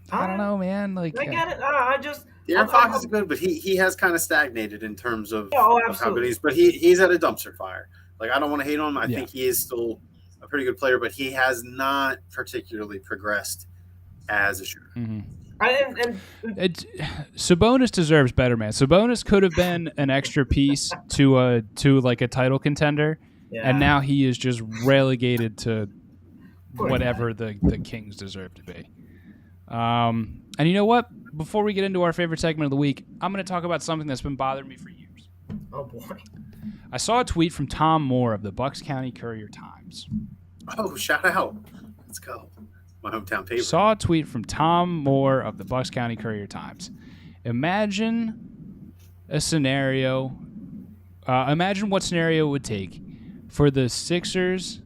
I don't know, man. I get it. I just De'Aaron Fox is good, but he has kind of stagnated in terms of how good he is. But he's at a dumpster fire. I don't want to hate on him. I think he is still a pretty good player, but he has not particularly progressed as a shooter. Mm-hmm. Sabonis deserves better, man. Sabonis could have been an extra piece to a title contender, and now he is just relegated to whatever the Kings deserve to be. And you know what? Before we get into our favorite segment of the week, I'm going to talk about something that's been bothering me for years. Oh, boy. I saw a tweet from Tom Moore of the Bucks County Courier-Times. Oh, shout out. Let's go. My hometown paper. Saw a tweet from Tom Moore of the Bucks County Courier-Times. Imagine a scenario. Imagine what scenario it would take for the Sixers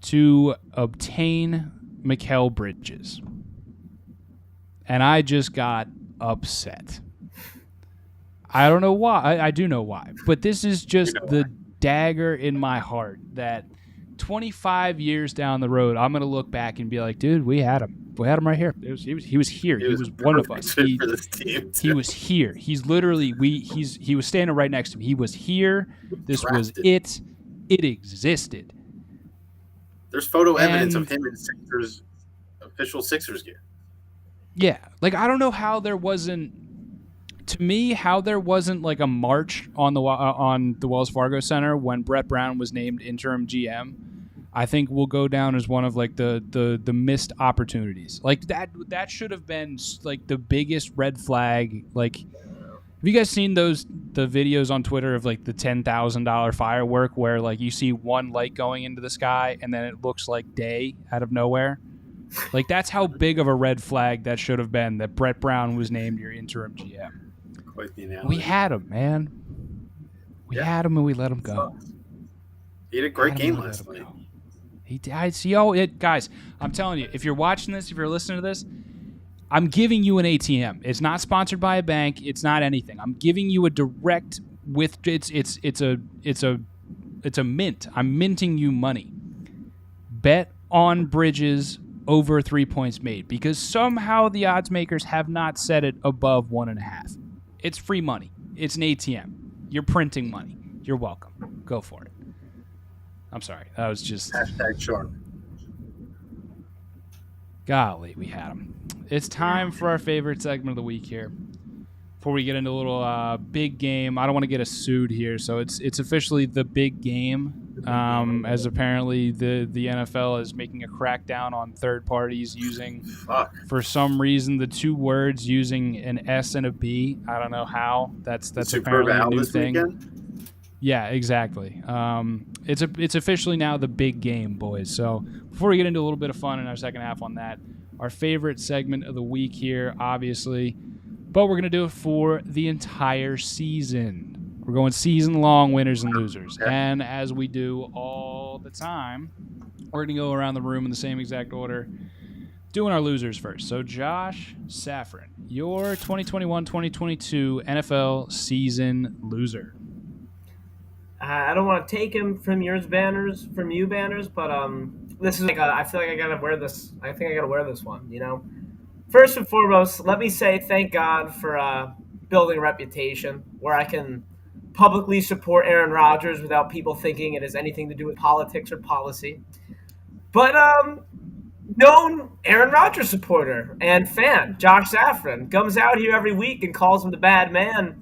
to obtain Mikal Bridges. And I just got upset. I don't know why. I do know why. But this is just the dagger in my heart that 25 years down the road, I'm going to look back and be like, dude, we had him. We had him right here. He was here. He was one of us. He was here. He's literally he was standing right next to me. He was here. This was it. It existed. There's photo evidence of him in Sixers official Sixers gear. Yeah, like I don't know how there wasn't. To me, how there wasn't like a march on the Wells Fargo Center when Brett Brown was named interim GM, I think will go down as one of like the missed opportunities. Like that should have been like the biggest red flag. Like, have you guys seen the videos on Twitter of like the $10,000 firework where like you see one light going into the sky and then it looks like day out of nowhere? Like that's how big of a red flag that should have been that Brett Brown was named your interim GM. Quite the analogy. We had him, man. We had him and we let him go. He had a great game last night. I see. Oh, guys, I'm telling you, if you're watching this, if you're listening to this, I'm giving you an ATM. It's not sponsored by a bank. It's not anything. I'm giving you a direct with. It's a mint. I'm minting you money. Bet on Bridges over 3 points made because somehow the odds makers have not set it above 1.5. It's free money. It's an ATM. You're printing money. You're welcome. Go for it. I'm sorry. That was just... #sharp. Golly, we had him. It's time for our favorite segment of the week here. Before we get into a little big game, I don't want to get us sued here, so it's officially the big game, as apparently the NFL is making a crackdown on third parties using, for some reason, the two words using an S and a B. I don't know how. That's apparently a new thing. Weekend? Yeah, exactly. It's officially now the big game, boys. So before we get into a little bit of fun in our second half on that, our favorite segment of the week here, obviously. But we're going to do it for the entire season. We're going season-long winners and losers. And as we do all the time, we're going to go around the room in the same exact order, doing our losers first. So, Josh Safran, your 2021-2022 NFL season loser. I don't want to take him from you banners, but this is like I feel like I gotta wear this. I think I gotta wear this one. You know. First and foremost, let me say thank God for building a reputation where I can publicly support Aaron Rodgers without people thinking it has anything to do with politics or policy. But known Aaron Rodgers supporter and fan, Josh Safran, comes out here every week and calls him the bad man.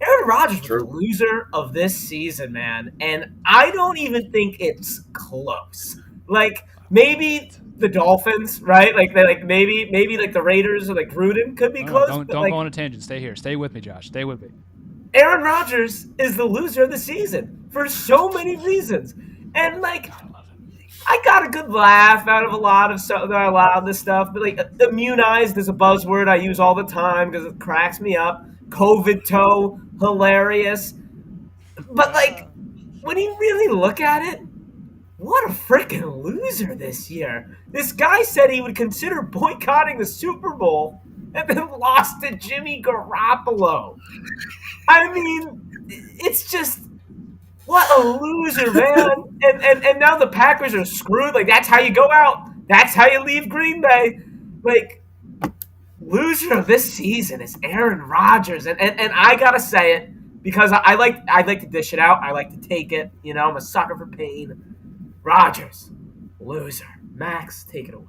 Aaron Rodgers was the loser of this season, man, and I don't even think it's close. Like, maybe the Dolphins, right? Maybe like the Raiders or like Gruden could be close. Don't go on a tangent. Stay here. Stay with me, Josh. Stay with me. Aaron Rodgers is the loser of the season for so many reasons, and like I got a good laugh out of a lot of this stuff. But like immunized is a buzzword I use all the time because it cracks me up. COVID toe, hilarious. But like when you really look at it. What a freaking loser this year. This guy said he would consider boycotting the Super Bowl and then lost to Jimmy Garoppolo. I mean, it's just, what a loser, man. And now the Packers are screwed. Like, that's how you go out. That's how you leave Green Bay. Like, loser of this season is Aaron Rodgers. And I got to say it because I like to dish it out. I like to take it. You know, I'm a sucker for pain. Rodgers, loser. Max, take it away.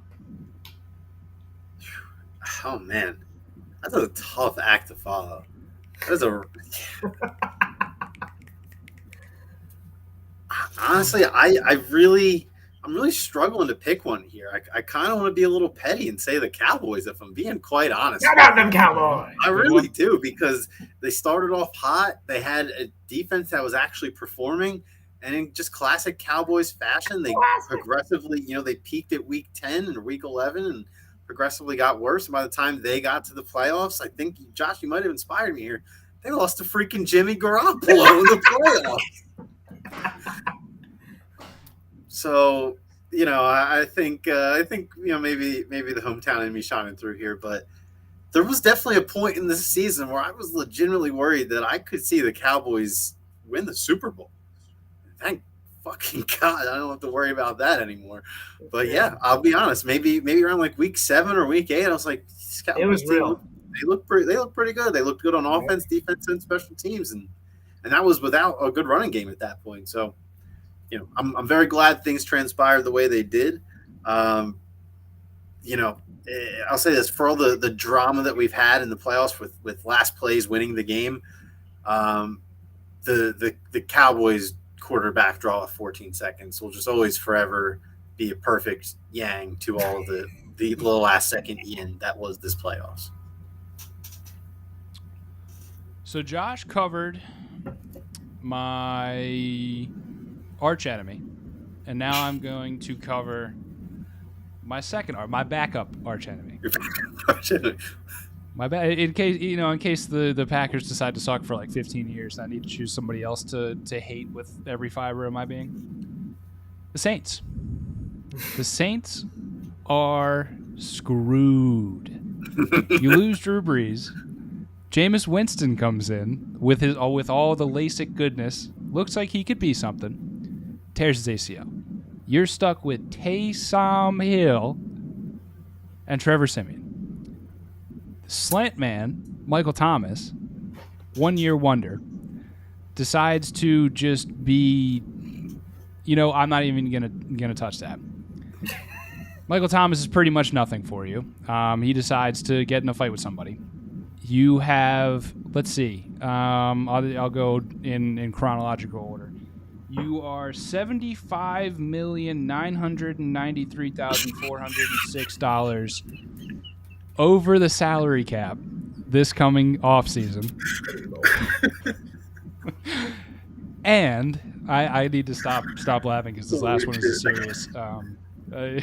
Oh, man. That's a tough act to follow. That's a... Honestly, I'm really struggling to pick one here. I kind of want to be a little petty and say the Cowboys, if I'm being quite honest. Shout out them Cowboys. I really do, because they started off hot. They had a defense that was actually performing. And in just classic Cowboys fashion, they progressively, they peaked at week 10 and week 11 and progressively got worse. And by the time they got to the playoffs, I think, Josh, you might have inspired me here. They lost to freaking Jimmy Garoppolo in the playoffs. So, I think maybe the hometown in me shining through here, but there was definitely a point in this season where I was legitimately worried that I could see the Cowboys win the Super Bowl. Thank fucking God, I don't have to worry about that anymore. But yeah, I'll be honest. Maybe around like week 7 or week 8, I was like, this Cowboys team, they look pretty good. They looked good on offense, defense, and special teams, and that was without a good running game at that point. So, I'm very glad things transpired the way they did. I'll say this, for all the drama that we've had in the playoffs with last plays winning the game, the Cowboys quarterback draw of 14 seconds will just always forever be a perfect yang to all of the little last second Ian that was this playoffs. So Josh covered my arch enemy, and now I'm going to cover my backup arch enemy. In case the Packers decide to suck for like 15 years, I need to choose somebody else to hate with every fiber of my being. The Saints. The Saints are screwed. You lose Drew Brees. Jameis Winston comes in with all the LASIK goodness. Looks like he could be something. Tears his ACL. You're stuck with Taysom Hill and Trevor Siemian. The slant man, Michael Thomas, 1-year wonder, decides to just be, I'm not even gonna touch that. Michael Thomas is pretty much nothing for you. He decides to get in a fight with somebody. You have, let's see, I'll go in chronological order. You are $75,993,406 over the salary cap this coming off season. And I need to stop laughing because this last one is a serious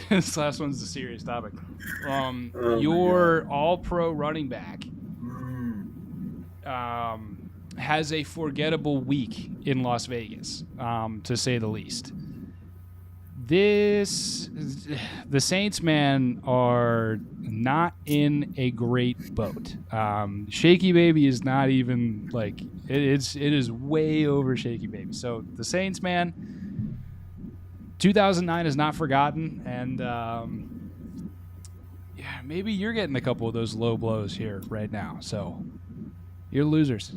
this last one's a serious topic. Your all-pro running back has a forgettable week in Las Vegas, to say the least. The Saints, man, are not in a great boat. Shaky Baby is not even like it is way over Shaky Baby. So the Saints, man, 2009 is not forgotten, and maybe you're getting a couple of those low blows here right now. So you're losers.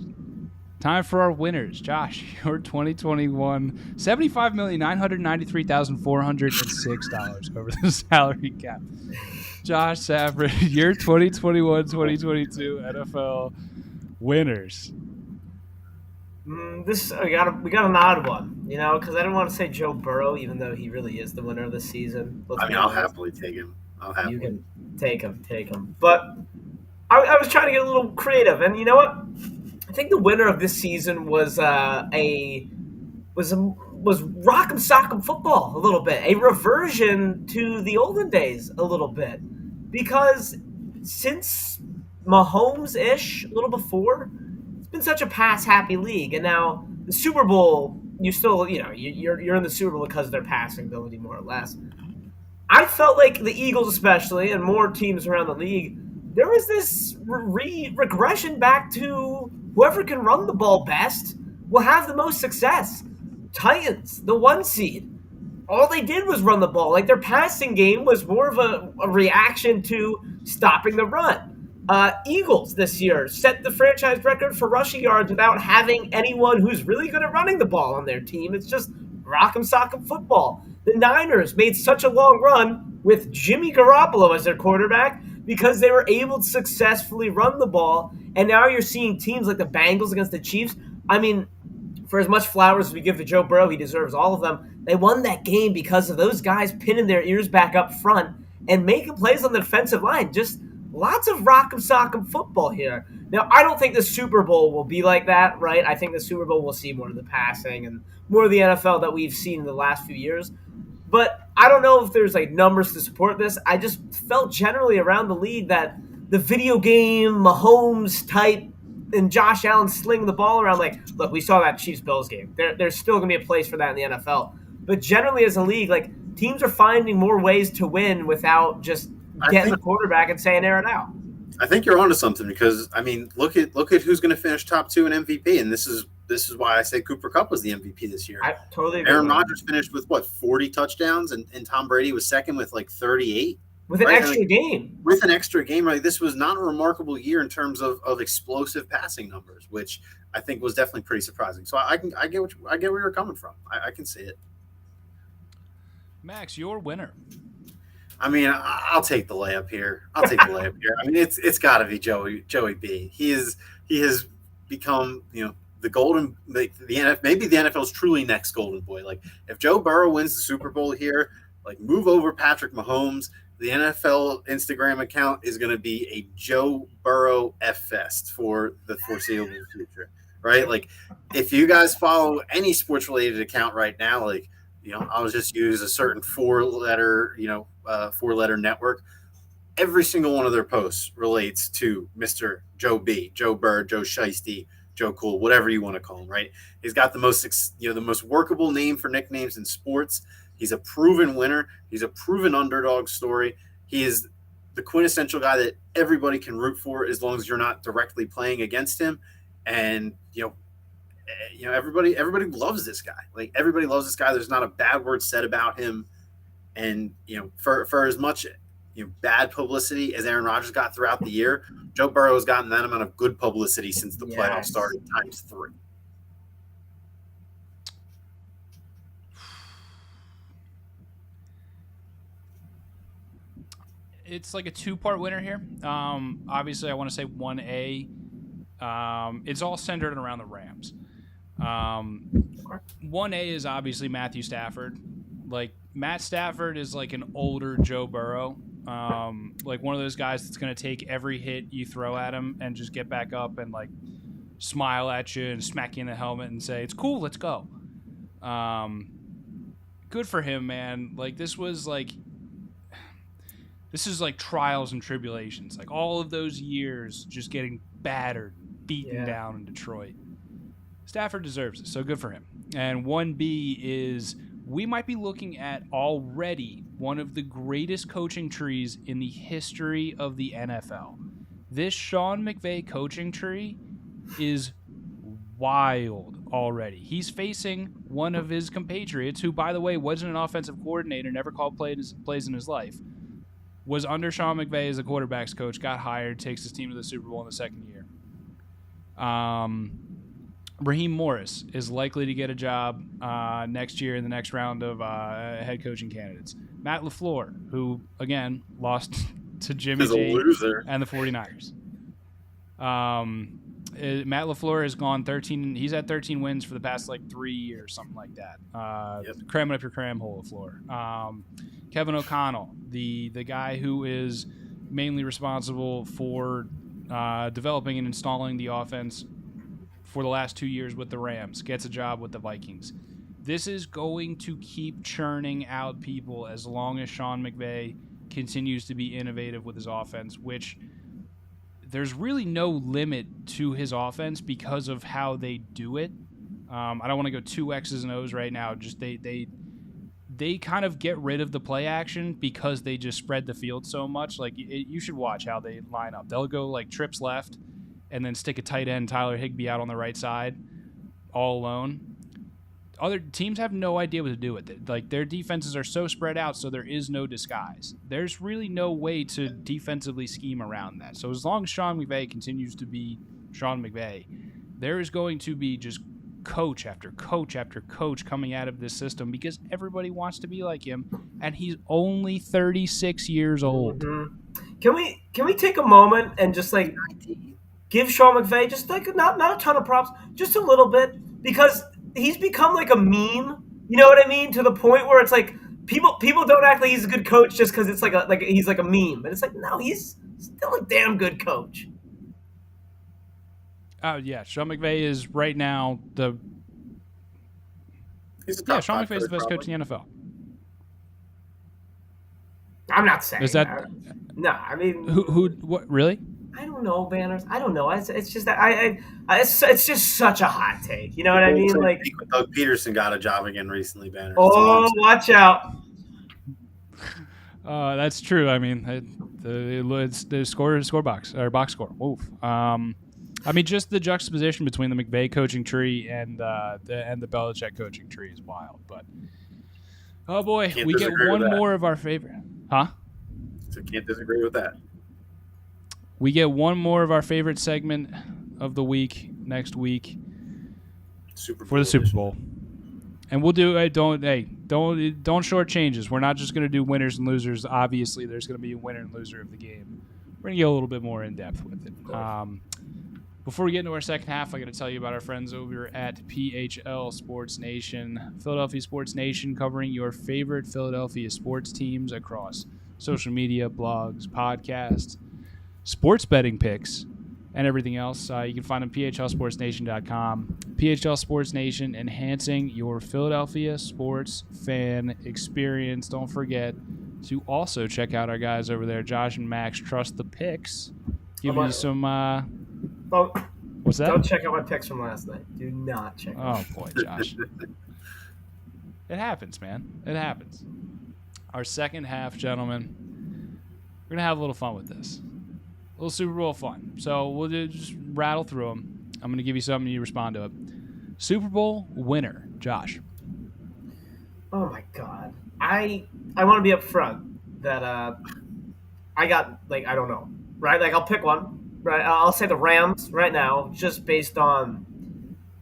Time for our winners. Josh, your 2021, $75,993,406 over the salary cap. Josh Saffron, your 2021-2022 NFL winners. We got an odd one, because I didn't want to say Joe Burrow, even though he really is the winner of the season. I'll happily take him. You can take him. But I was trying to get a little creative, and you know what? I think the winner of this season was Rock'em Sock'em football a little bit, a reversion to the olden days a little bit, because since Mahomes-ish, a little before, it's been such a pass-happy league, and now the Super Bowl, you still, you're in the Super Bowl because of their passing ability, more or less. I felt like the Eagles, especially, and more teams around the league, there was this regression back to whoever can run the ball best will have the most success. Titans, the 1 seed, all they did was run the ball. Like, their passing game was more of a reaction to stopping the run. Eagles this year set the franchise record for rushing yards without having anyone who's really good at running the ball on their team. It's just rock'em sock'em football. The Niners made such a long run with Jimmy Garoppolo as their quarterback because they were able to successfully run the ball. And now you're seeing teams like the Bengals against the Chiefs. I mean, for as much flowers as we give to Joe Burrow, he deserves all of them. They won that game because of those guys pinning their ears back up front and making plays on the defensive line. Just lots of rock'em sock'em football here. Now, I don't think the Super Bowl will be like that, right? I think the Super Bowl will see more of the passing and more of the NFL that we've seen in the last few years. But I don't know if there's like numbers to support this. I just felt generally around the league that the video game Mahomes type and Josh Allen slinging the ball around, like, look, we saw that Chiefs-Bills game. There's still going to be a place for that in the NFL. But generally as a league, like, teams are finding more ways to win without just getting the quarterback and saying air it out. I think you're onto something because I mean, look at who's going to finish top 2 in MVP, and this is why I say Cooper Kupp was the MVP this year. I totally agree. Aaron Rodgers finished with what 40 touchdowns, and Tom Brady was second with like 38 with an extra game. With an extra game, right? This was not a remarkable year in terms of explosive passing numbers, which I think was definitely pretty surprising. So I get where you're coming from. I can see it. Max, your winner. I mean, I'll take the layup here. I mean, it's got to be Joey B. He has become, the golden, maybe the NFL's truly next golden boy. Like, if Joe Burrow wins the Super Bowl here, like, move over Patrick Mahomes. The NFL Instagram account is going to be a Joe Burrow F fest for the foreseeable future, right? Like, if you guys follow any sports related account right now, like, I'll just use a certain four-letter network. Every single one of their posts relates to Mr. Joe B, Joe Bird, Joe Shiesty, Joe Cool, whatever you want to call him, right? He's got the most workable name for nicknames in sports. He's a proven winner. He's a proven underdog story. He is the quintessential guy that everybody can root for as long as you're not directly playing against him. And, everybody loves this guy. Like, everybody loves this guy. There's not a bad word said about him. And, for as much, bad publicity as Aaron Rodgers got throughout the year, Joe Burrow has gotten that amount of good publicity since the playoffs started times 3. It's like a 2-part winner here. Obviously, I want to say 1A. It's all centered around the Rams. 1A is obviously Matthew Stafford. Like, Matt Stafford is like an older Joe Burrow. Like one of those guys that's going to take every hit you throw at him and just get back up and like smile at you and smack you in the helmet and say, "It's cool, let's go." Good for him, man. Like, this is like trials and tribulations. Like, all of those years just getting battered, beaten down in Detroit. Stafford deserves it, so good for him. And 1B is, we might be looking at already one of the greatest coaching trees in the history of the NFL. This Sean McVay coaching tree is wild already. He's facing one of his compatriots who, by the way, wasn't an offensive coordinator, never called plays in his life, was under Sean McVay as a quarterbacks coach, got hired, takes his team to the Super Bowl in the second year. Raheem Morris is likely to get a job next year in the next round of head coaching candidates. Matt LaFleur, who, again, lost to Jimmy G and the 49ers. Matt LaFleur has gone 13. He's had 13 wins for the past, 3 years, something like that. Cramming up your cram hole, LaFleur. Kevin O'Connell, the guy who is mainly responsible for developing and installing the offense for the last 2 years with the Rams, gets a job with the Vikings. This is going to keep churning out people as long as Sean McVay continues to be innovative with his offense, which there's really no limit to his offense because of how they do it. I don't want to go too X's and O's right now. Just they kind of get rid of the play action because they just spread the field so much. Like, you should watch how they line up. They'll go trips left and then stick a tight end, Tyler Higbee, out on the right side, all alone. Other teams have no idea what to do with it. Like, their defenses are so spread out, so there is no disguise. There's really no way to defensively scheme around that. So as long as Sean McVay continues to be Sean McVay, there is going to be just coach after coach after coach coming out of this system because everybody wants to be like him, and he's only 36 years old. Mm-hmm. Can we take a moment and just give Sean McVay just not a ton of props, just a little bit, because he's become like a meme. You know what I mean? To the point where it's like people don't act like he's a good coach just because it's he's like a meme, and it's like, no, he's still a damn good coach. Yeah, Sean McVay is right now Sean McVay is the best coach in the NFL. I'm not saying is that. No, I mean, what really? I don't know, Banners. I don't know. It's just that it's just such a hot take. You know what I mean? Like, Doug Peterson got a job again recently, Banners. Oh, watch out! That's true. I mean, It's the score box or box score. Oof. I mean, just the juxtaposition between the McVay coaching tree and the Belichick coaching tree is wild. But oh boy, we get one more of our favorite, huh? So can't disagree with that. We get one more of our favorite segment of the week next week for the Super Bowl, and we'll do. Don't shortchange us. We're not just going to do winners and losers. Obviously, there's going to be a winner and loser of the game. We're going to get a little bit more in depth with it. Before we get into our second half, I got to tell you about our friends over at PHL Sports Nation, Philadelphia Sports Nation, covering your favorite Philadelphia sports teams across social media, blogs, podcasts, sports betting picks, and everything else. You can find them at phlsportsnation.com. PHL Sports Nation, enhancing your Philadelphia sports fan experience. Don't forget to also check out our guys over there, Josh and Max, Trust the Picks. Give you some... what's that? Don't check out my picks from last night. Do not check out. Oh, boy, Josh. It happens, man. It happens. Our second half, gentlemen, we're going to have a little fun with this. A little Super Bowl fun. So we'll just rattle through them. I'm going to give you something, you respond to it. Super Bowl winner, Josh. Oh, my God. I want to be up front that I got, I don't know, right? I'll pick one. Right, I'll say the Rams right now, just based on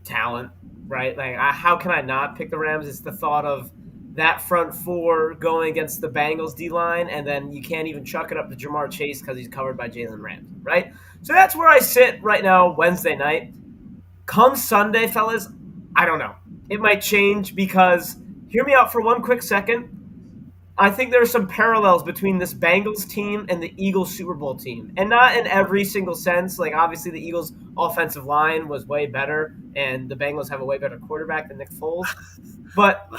talent, right? How can I not pick the Rams? It's the thought of that front four going against the Bengals D-line, and then you can't even chuck it up to Jamar Chase because he's covered by Jalen Ramsey, right? So that's where I sit right now Wednesday night. Come Sunday, fellas, I don't know. It might change because, hear me out for one quick second, I think there are some parallels between this Bengals team and the Eagles Super Bowl team. And not in every single sense. Obviously, the Eagles' offensive line was way better, and the Bengals have a way better quarterback than Nick Foles. But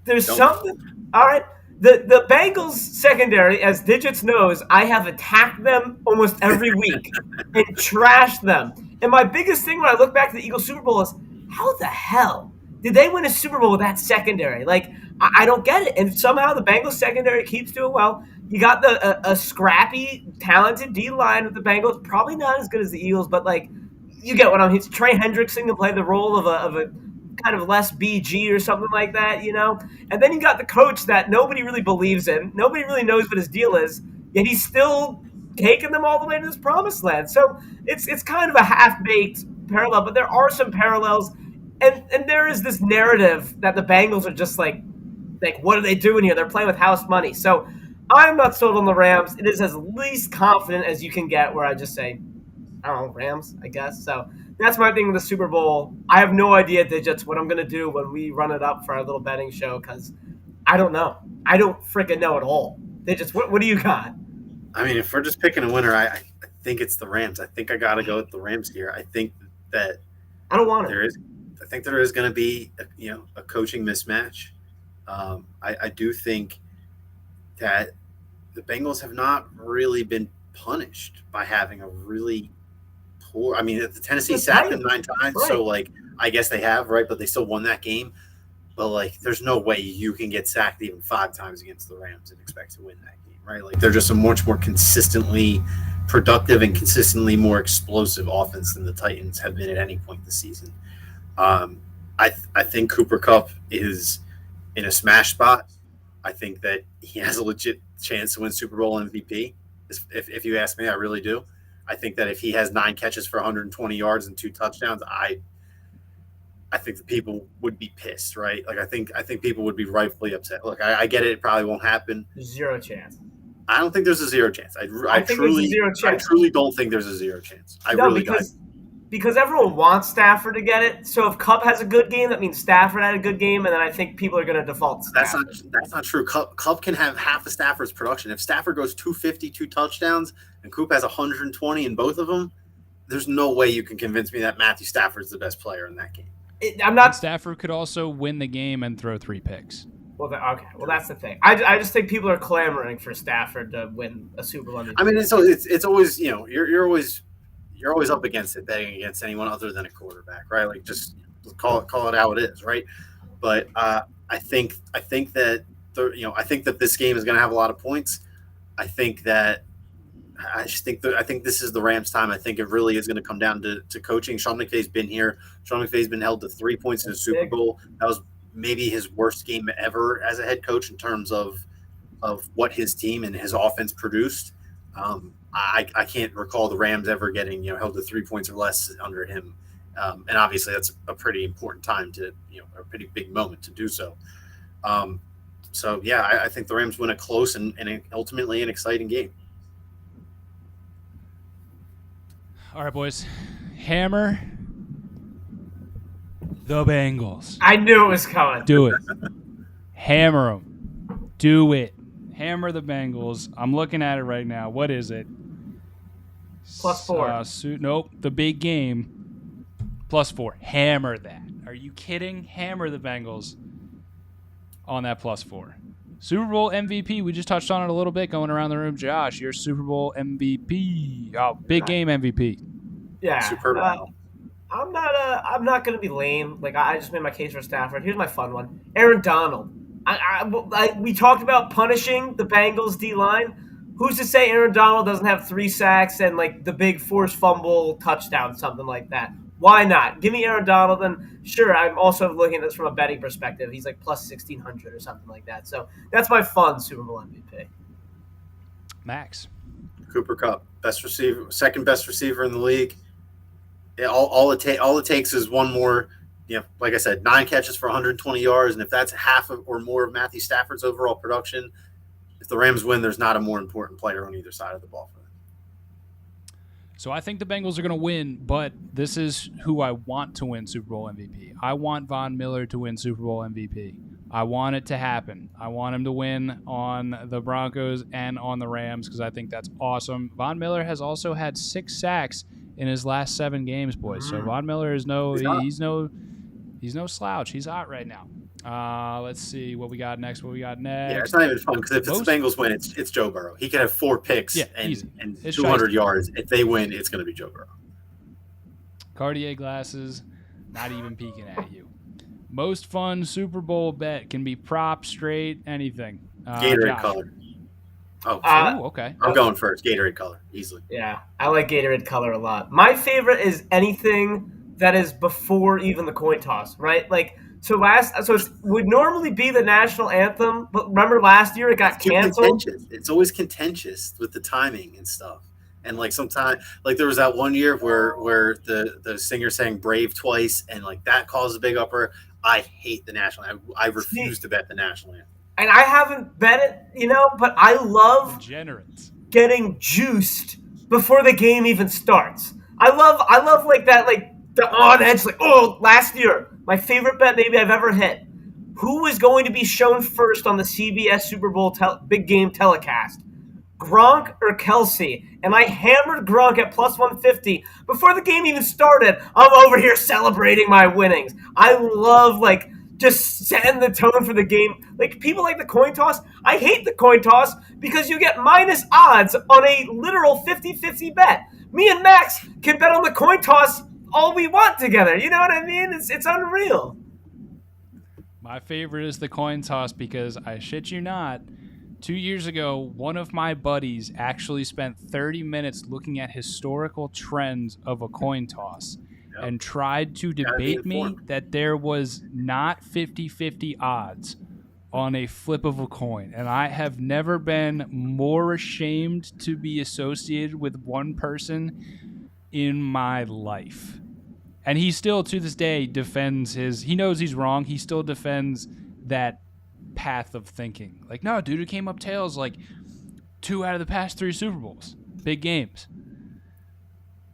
there's something – all right. The Bengals secondary, as Digits knows, I have attacked them almost every week and trashed them. And my biggest thing when I look back to the Eagles Super Bowl is, how the hell did they win a Super Bowl with that secondary? I don't get it. And somehow the Bengals secondary keeps doing well. You got a scrappy, talented D-line with the Bengals. Probably not as good as the Eagles, but you get what I mean. It's Trey Hendrickson to play the role of a kind of less BG or something like that, And then you got the coach that nobody really believes in. Nobody really knows what his deal is, yet he's still taking them all the way to this promised land. So it's kind of a half-baked parallel, but there are some parallels. And there is this narrative that the Bengals are just what are they doing here? They're playing with house money. So I'm not sold on the Rams. It is as least confident as you can get where I just say, I don't know, Rams, I guess. So that's my thing with the Super Bowl. I have no idea, Digits, what I'm going to do when we run it up for our little betting show because I don't know. I don't freaking know at all. Digits, what do you got? I mean, if we're just picking a winner, I think it's the Rams. I think I got to go with the Rams here. I think that I don't want it. I think there is going to be a coaching mismatch. I do think that the Bengals have not really been punished by having a really poor. I mean, the Tennessee sacked them 9 times, right. So I guess they have, right? But they still won that game. But there's no way you can get sacked even 5 times against the Rams and expect to win that game, right? They're just a much more consistently productive and consistently more explosive offense than the Titans have been at any point this season. I think Cooper Kupp is in a smash spot. I think that he has a legit chance to win Super Bowl MVP. If you ask me, I really do. I think that if he has 9 catches for 120 yards and 2 touchdowns, I think the people would be pissed, right? I think people would be rightfully upset. Look, I get it. It probably won't happen. 0 chance. I don't think there's a 0 chance. I truly don't think there's a 0 chance. Because everyone wants Stafford to get it. So if Kupp has a good game, that means Stafford had a good game, and then I think people are going to default to Stafford. That's not true. Kupp can have half of Stafford's production. If Stafford goes 250, 2 touchdowns, and Coop has 120 in both of them, there's no way you can convince me that Matthew Stafford's the best player in that game. Stafford could also win the game and throw 3 picks. Well, okay. Well, that's the thing. I just think people are clamoring for Stafford to win a Super Bowl. I mean, it's always you're always up against it, betting against anyone other than a quarterback, right? Just call it how it is, right? But I think that this game is going to have a lot of points. I think that I just think I think this is the Rams' time. I think it really is going to come down to coaching. Sean McVay's been here. Sean McVay's been held to 3 points in the Super Bowl. That was maybe his worst game ever as a head coach in terms of what his team and his offense produced. I can't recall the Rams ever getting held to 3 points or less under him, and obviously that's a pretty important time to a pretty big moment to do so. So yeah, I think the Rams win a close and ultimately an exciting game. All right, boys, hammer the Bengals. I knew it was coming. Do it. Hammer them. Do it. Hammer the Bengals. I'm looking at it right now. What is it? +4. Nope. The big game. +4. Hammer that. Are you kidding? Hammer the Bengals on that +4. Super Bowl MVP. We just touched on it a little bit going around the room. Josh, your Super Bowl MVP. Oh, big game MVP. Yeah. Superb. I'm not going to be lame. Like, I just made my case for Stafford. Here's my fun one. Aaron Donald. We talked about punishing the Bengals D-line. Who's to say Aaron Donald doesn't have 3 sacks and, like, the big forced fumble touchdown, something like that? Why not? Give me Aaron Donald. And sure, I'm also looking at this from a betting perspective. He's like plus 1,600 or something like that. So that's my fun Super Bowl MVP. Max. Cooper Kupp, best receiver, second best receiver in the league. All it takes is one more. Like I said, 9 catches for 120 yards, and if that's half or more of Matthew Stafford's overall production, if the Rams win, there's not a more important player on either side of the ball for them. So I think the Bengals are going to win, but this is who I want to win Super Bowl MVP. I want Von Miller to win Super Bowl MVP. I want it to happen. I want him to win on the Broncos and on the Rams because I think that's awesome. Von Miller has also had 6 sacks in his last 7 games, boys. So Von Miller is he's no slouch. He's hot right now. Let's see what we got next. Yeah, it's not even fun because if the Bengals win, it's Joe Burrow. He can have 4 picks and 200 yards. If they win, it's going to be Joe Burrow. Cartier glasses, not even peeking at you. Most fun Super Bowl bet can be prop, straight, anything. Gatorade Josh. color. Okay. I'm going first. Gatorade color, easily. Yeah, I like Gatorade color a lot. My favorite is anything that is before even the coin toss, right? Like, so it would normally be the national anthem, but remember last year it got canceled? It's always contentious with the timing and stuff. And like sometimes, like there was that one year where the singer sang "Brave" twice, and like that caused a big uproar. I hate the national anthem. I refuse to bet the national anthem. And I haven't bet it, but I love getting juiced before the game even starts. I love like that, like the on edge, like, oh, last year, my favorite bet maybe I've ever hit. Who is going to be shown first on the CBS Super Bowl big game telecast? Gronk or Kelsey? And I hammered Gronk at plus 150 before the game even started. I'm over here celebrating my winnings. I love, like, just setting the tone for the game. Like, people like the coin toss. I hate the coin toss because you get minus odds on a literal 50-50 bet. Me and Max can bet on the coin toss all we want together. You know what I mean? It's unreal. My favorite is the coin toss because, I shit you not, 2 years ago, one of my buddies actually spent 30 minutes looking at historical trends of a coin toss and tried to debate me that there was not 50-50 odds on a flip of a coin. And I have never been more ashamed to be associated with one person in my life. And he still, to this day, defends he knows he's wrong. He still defends that path of thinking. Like, no, dude, it came up tails like 2 out of the past 3 Super Bowls. Big games.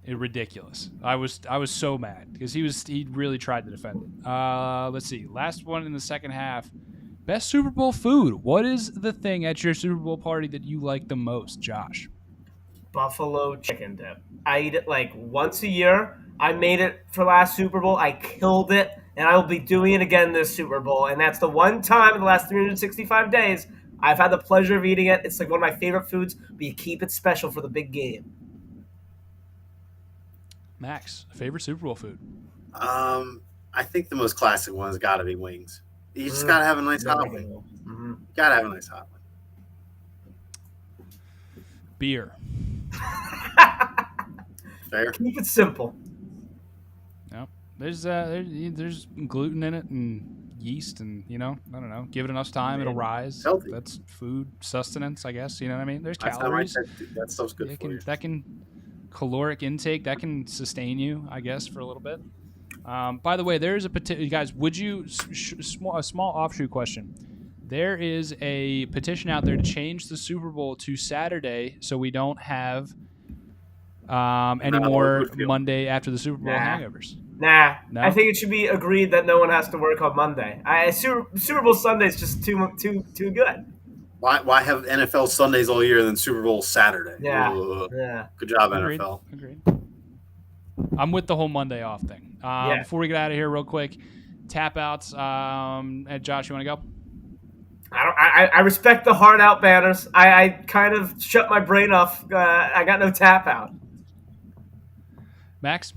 Ridiculous. I was so mad because he really tried to defend it. Let's see. Last one in the second half. Best Super Bowl food. What is the thing at your Super Bowl party that you like the most, Josh? Buffalo chicken dip. I eat it like once a year. I made it for last Super Bowl. I killed it, and I will be doing it again this Super Bowl. And that's the one time in the last 365 days I've had the pleasure of eating it. It's like one of my favorite foods, but you keep it special for the big game. Max, favorite Super Bowl food? I think the most classic one has got to be wings. You just got to have a nice hot one. Got to have a nice hot one. Beer. Fair. Keep it simple. Yep. There's gluten in it and yeast and, I don't know. Give it enough time, it'll rise. Healthy. That's food sustenance, I guess. You know what I mean? There's I found calories. that stuff's good for you. That can caloric intake, that can sustain you, I guess, for a little bit. By the way, there's guys, would you, a small offshoot question. There is a petition out there to change the Super Bowl to Saturday so we don't have any more Monday after the Super Bowl hangovers. Nah, No? I think it should be agreed that no one has to work on Monday. Super Bowl Sunday is just too good. Why have NFL Sundays all year than Super Bowl Saturday? Yeah. Ugh. Yeah. Good job, Agreed. NFL. Agreed. I'm with the whole Monday off thing. Before we get out of here real quick, tap outs. Josh, you want to go? I respect the hard out banners. I kind of shut my brain off. I got no tap out. Max?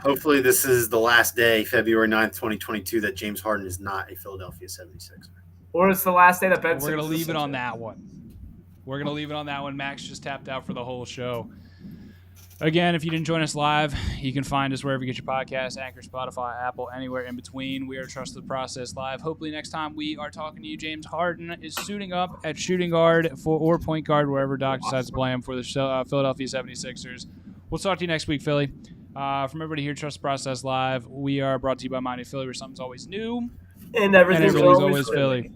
Hopefully this is the last day, February 9th, 2022, that James Harden is not a Philadelphia 76er. Or it's the last day that Ben We're going to leave it on that one. Max just tapped out for the whole show. Again, if you didn't join us live, you can find us wherever you get your podcasts, Anchor, Spotify, Apple, anywhere in between. We are Trust the Process Live. Hopefully next time we are talking to you, James Harden is suiting up at shooting guard or point guard, wherever Doc decides to play him for the Philadelphia 76ers. We'll talk to you next week, Philly. From everybody here, Trust the Process Live, we are brought to you by Mighty Philly, where something's always new. And everything's always Philly.